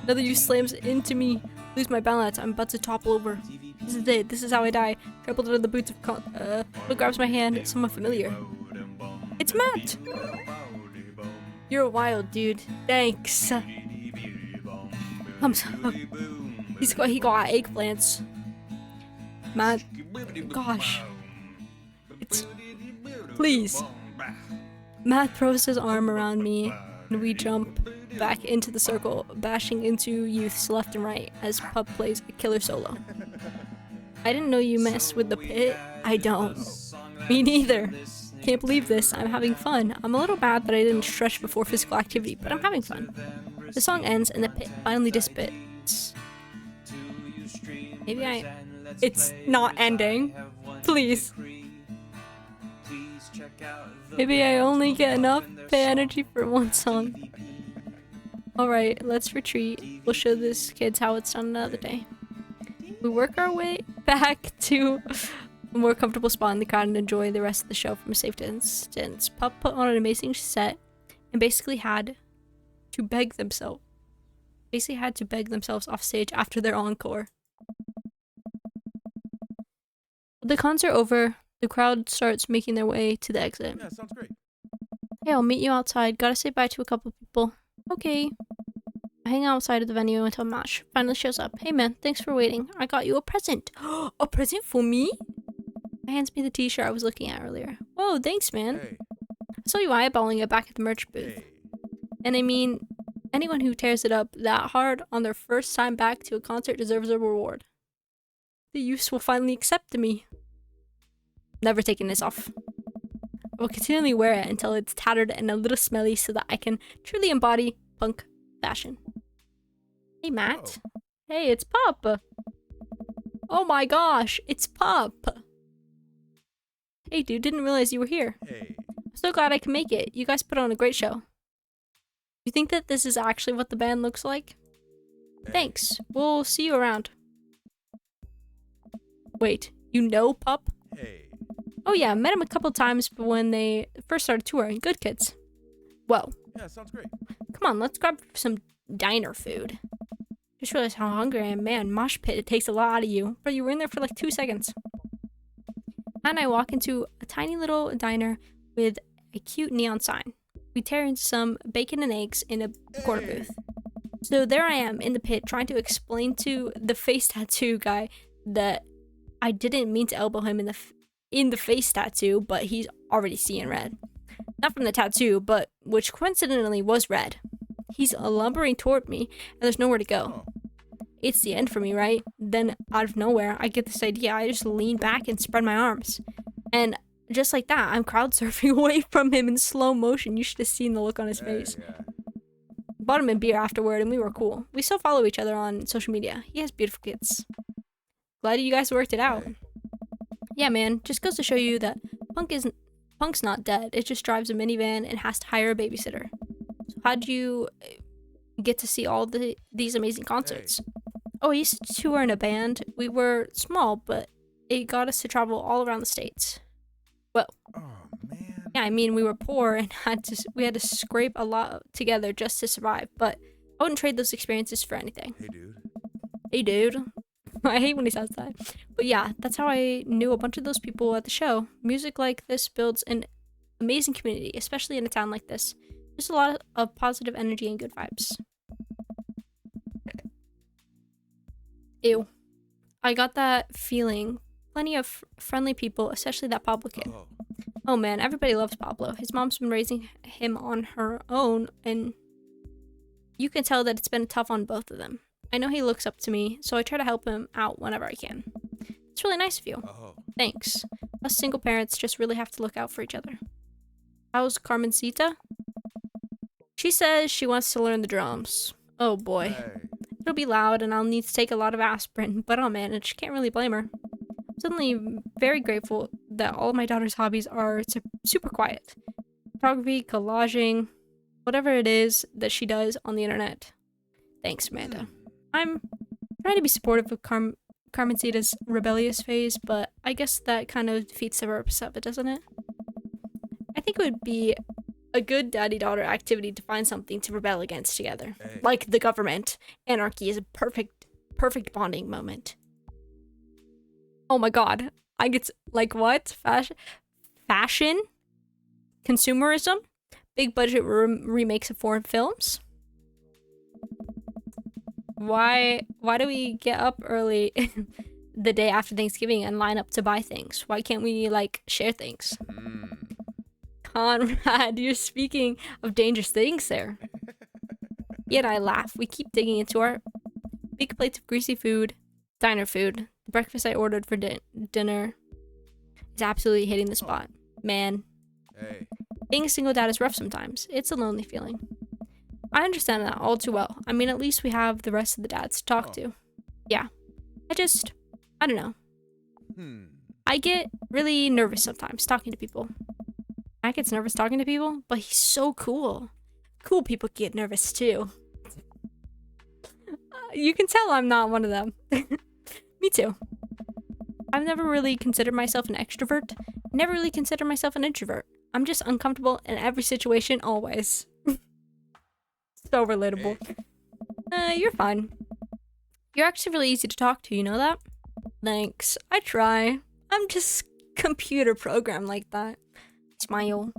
Another youth slams into me. Lose my balance. I'm about to topple over. This is it. This is how I die. Trampled under the boots of what grabs my hand? Someone familiar. It's Matt! You're a wild dude. Thanks. I'm so... He got eggplants. Matt. Gosh. It's... Please. Matt throws his arm around me and we jump back into the circle, bashing into youths left and right as Pup plays a killer solo. I didn't know you mess with the pit. I don't. Me neither. Can't believe this. I'm having fun. I'm a little bad that I didn't stretch before physical activity, but I'm having fun. The song ends and the pit finally dissipates. Maybe It's not ending. Please. Maybe I only get enough pit energy for one song. Alright, let's retreat. We'll show these kids how it's done another day. We work our way back to a more comfortable spot in the crowd and enjoy the rest of the show from a safe distance. Pup put on an amazing set and basically had to beg themselves off stage after their encore. With the concert over, the crowd starts making their way to the exit. Yeah, sounds great. Hey, I'll meet you outside. Gotta say bye to a couple people. Okay. I hang outside of the venue until Mash finally shows up. Hey man, thanks for waiting. I got you a present. A present for me? He hands me the t-shirt I was looking at earlier. Whoa, thanks man. Hey. I saw you eyeballing it back at the merch booth. Hey. And I mean, anyone who tears it up that hard on their first time back to a concert deserves a reward. The youths will finally accept me. Never taking this off. I will continually wear it until it's tattered and a little smelly so that I can truly embody punk fashion. Hey Matt. Oh. Hey, it's Pup. Oh my gosh, it's Pup. Hey dude, didn't realize you were here. Hey. I'm so glad I can make it. You guys put on a great show. You think that this is actually what the band looks like? Hey. Thanks. We'll see you around. Wait, you know Pup? Hey. Oh yeah, met him a couple times when they first started touring. Good kids. Whoa. Yeah, sounds great. Come on, let's grab some diner food. Just realized how hungry I am. Man, mosh pit, it takes a lot out of you. But you were in there for like 2 seconds. And I walk into a tiny little diner with a cute neon sign. We tear into some bacon and eggs in a corner booth. So there I am in the pit trying to explain to the face tattoo guy that I didn't mean to elbow him in the face tattoo, but he's already seeing red. Not from the tattoo, but which coincidentally was red. He's lumbering toward me, and there's nowhere to go. Oh. It's the end for me, right? Then, out of nowhere, I get this idea. I just lean back and spread my arms. And just like that, I'm crowd surfing away from him in slow motion. You should have seen the look on his face. Yeah. bought him a beer afterward, and we were cool. We still follow each other on social media. He has beautiful kids. Glad you guys worked it out. Hey. Yeah, man. Just goes to show you that Punk's not dead. It just drives a minivan and has to hire a babysitter. So how'd you get to see all these amazing concerts? Oh, I used to tour in a band. We were small, but it got us to travel all around the states. Well, Oh man. yeah, I mean, we were poor and we had to scrape a lot together just to survive, but I wouldn't trade those experiences for anything. Hey, dude. Hey, dude. I hate when he says that. But yeah, that's how I knew a bunch of those people at the show. Music like this builds an amazing community, especially in a town like this. There's a lot of positive energy and good vibes. Ew. I got that feeling. Plenty of friendly people, especially that Pablo kid. Oh. Oh man, everybody loves Pablo. His mom's been raising him on her own, and you can tell that it's been tough on both of them. I know he looks up to me, so I try to help him out whenever I can. It's really nice of you. Oh. Thanks. Us single parents just really have to look out for each other. How's Carmencita? She says she wants to learn the drums. Oh boy. Hey. It'll be loud and I'll need to take a lot of aspirin, but I'll manage. Can't really blame her. I'm suddenly very grateful that all of my daughter's hobbies are super quiet. Photography, collaging, whatever it is that she does on the internet. Thanks, Amanda. I'm trying to be supportive of Carmencita's rebellious phase, but I guess that kind of defeats the purpose of it, doesn't it? I think it would be a good daddy-daughter activity to find something to rebel against together. Hey. Like the government. Anarchy is a perfect bonding moment. Oh my god. I get like what? Fashion? Consumerism? Big budget remakes of foreign films? Why do we get up early the day after Thanksgiving and line up to buy things? Why can't we like share things? Conrad, you're speaking of dangerous things there. He and I laugh. We keep digging into our big plates of greasy food, diner food. The breakfast I ordered for dinner is absolutely hitting the spot. Man, Hey. being a single dad is rough sometimes. It's a lonely feeling. I understand that all too well. I mean, at least we have the rest of the dads to talk to. Yeah. I don't know. I get really nervous sometimes talking to people. Matt gets nervous talking to people, but he's so cool. Cool people get nervous too. You can tell I'm not one of them. Me too. I've never really considered myself an extrovert. Never really considered myself an introvert. I'm just uncomfortable in every situation always. So relatable. You're fine. You're actually really easy to talk to, you know that? Thanks. I try. I'm just computer programmed like that. Smile.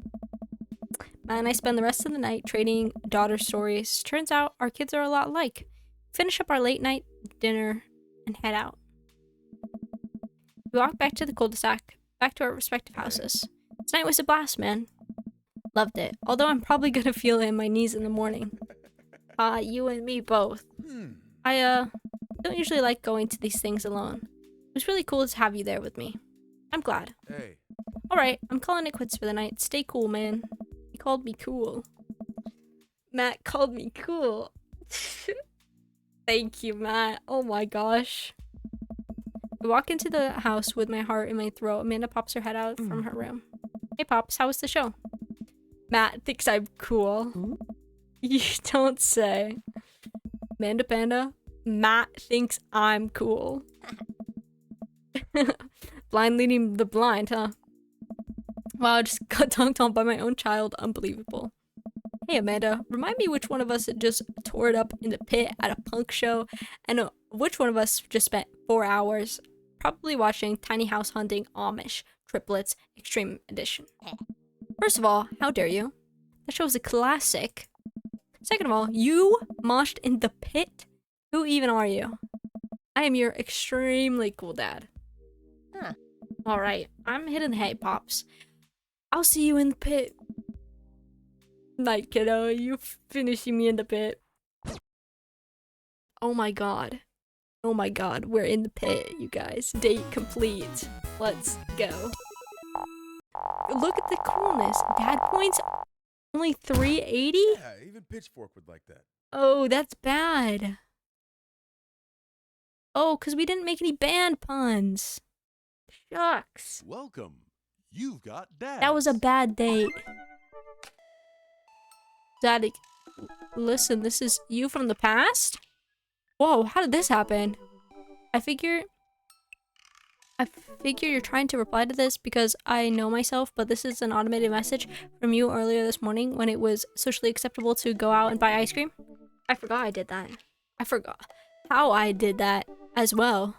And I spend the rest of the night trading daughter stories. Turns out our kids are a lot alike. Finish up our late night dinner and head out. We walk back to the cul-de-sac, back to our respective houses. Tonight was a blast, man. Loved it. Although I'm probably gonna feel it in my knees in the morning. You and me both. I don't usually like going to these things alone. It was really cool to have you there with me. I'm glad. Hey. Alright, I'm calling it quits for the night. Stay cool, man. He called me cool. Matt called me cool. Thank you, Matt. Oh my gosh. I walk into the house with my heart in my throat. Amanda pops her head out from her room. Hey, Pops, how was the show? Matt thinks I'm cool. You don't say. Amanda Panda, Matt thinks I'm cool. Blind leading the blind, huh? Wow, I just got dunked on by my own child. Unbelievable. Hey, Amanda, remind me which one of us just tore it up in the pit at a punk show, and which one of us just spent 4 hours probably watching Tiny House Hunting Amish Triplets Extreme Edition. First of all, how dare you? That show is a classic. Second of all, you moshed in the pit? Who even are you? I am your extremely cool dad. Huh. Alright, I'm hitting the hay, Pops. I'll see you in the pit. Night, kiddo. You finishing me in the pit. Oh my god. Oh my god, we're in the pit, you guys. Date complete. Let's go. Look at the coolness. Dad points only 380? Yeah, even Pitchfork would like that. Oh, that's bad. Oh, because we didn't make any band puns. Shucks. Welcome. You've got dads. That was a bad date. Daddy, listen, this is you from the past? Whoa, how did this happen? I figure you're trying to reply to this because I know myself, but this is an automated message from you earlier this morning when it was socially acceptable to go out and buy ice cream. I forgot I did that. I forgot how I did that as well.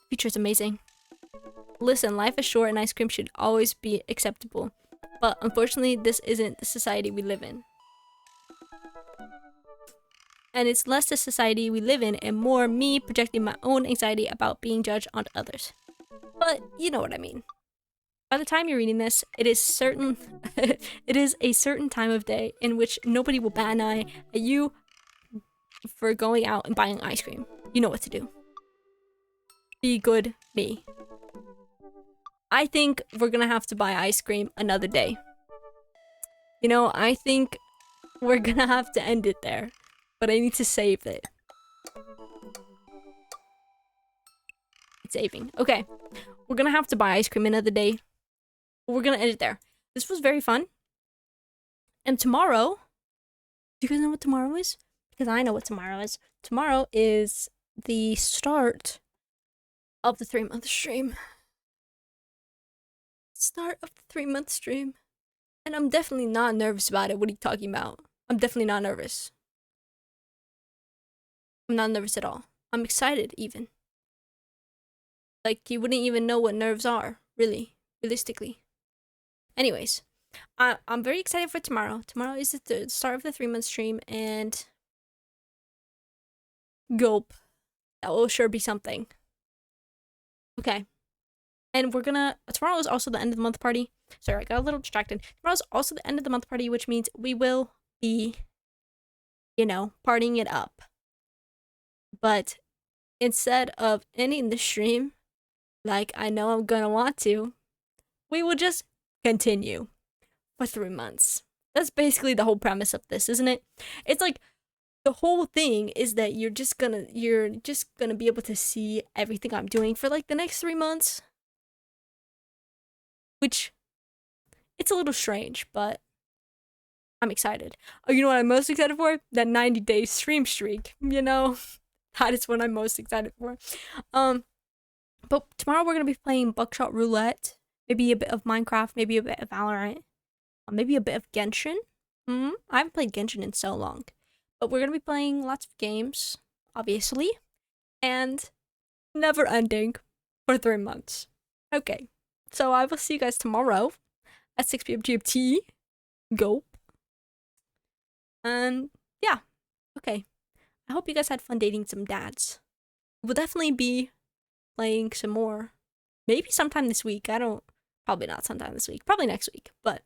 Future's amazing. Listen, life is short and ice cream should always be acceptable. But unfortunately, this isn't the society we live in. And it's less the society we live in and more me projecting my own anxiety about being judged onto others. But you know what I mean. By the time you're reading this, it is a certain time of day in which nobody will bat an eye at you for going out and buying ice cream. You know what to do. Be good me. I think we're gonna have to buy ice cream another day. You know, I think we're gonna have to end it there. But I need to save it. It's saving. Okay. We're gonna have to buy ice cream another day. We're gonna end it there. This was very fun. And tomorrow... Do you guys know what tomorrow is? Because I know what tomorrow is. Tomorrow is the start of the 3-month stream. Start of the 3-month stream. And I'm definitely not nervous about it. What are you talking about? I'm definitely not nervous. I'm not nervous at all. I'm excited, even. Like, you wouldn't even know what nerves are, really, realistically. Anyways, I'm very excited for tomorrow. Tomorrow is the start of the 3-month stream, and... Gulp. That will sure be something. Okay. And we're gonna... Tomorrow is also the end of the month party. Sorry, I got a little distracted. Tomorrow's also the end of the month party, which means we will be, you know, partying it up. But instead of ending the stream, like I know I'm gonna want to, we will just continue for 3 months. That's basically the whole premise of this, isn't it? It's like the whole thing is that you're just gonna be able to see everything I'm doing for like the next 3 months. Which, it's a little strange, but I'm excited. Oh, you know what I'm most excited for? That 90-day stream streak, you know? That is what I'm most excited for. But tomorrow we're going to be playing Buckshot Roulette. Maybe a bit of Minecraft. Maybe a bit of Valorant. Maybe a bit of Genshin. I haven't played Genshin in so long. But we're going to be playing lots of games, obviously. And never ending for 3 months. Okay. So I will see you guys tomorrow at 6 p.m. GMT. Go. And yeah. Okay. I hope you guys had fun dating some dads. We'll definitely be playing some more. Maybe sometime this week. Probably not sometime this week. Probably next week. But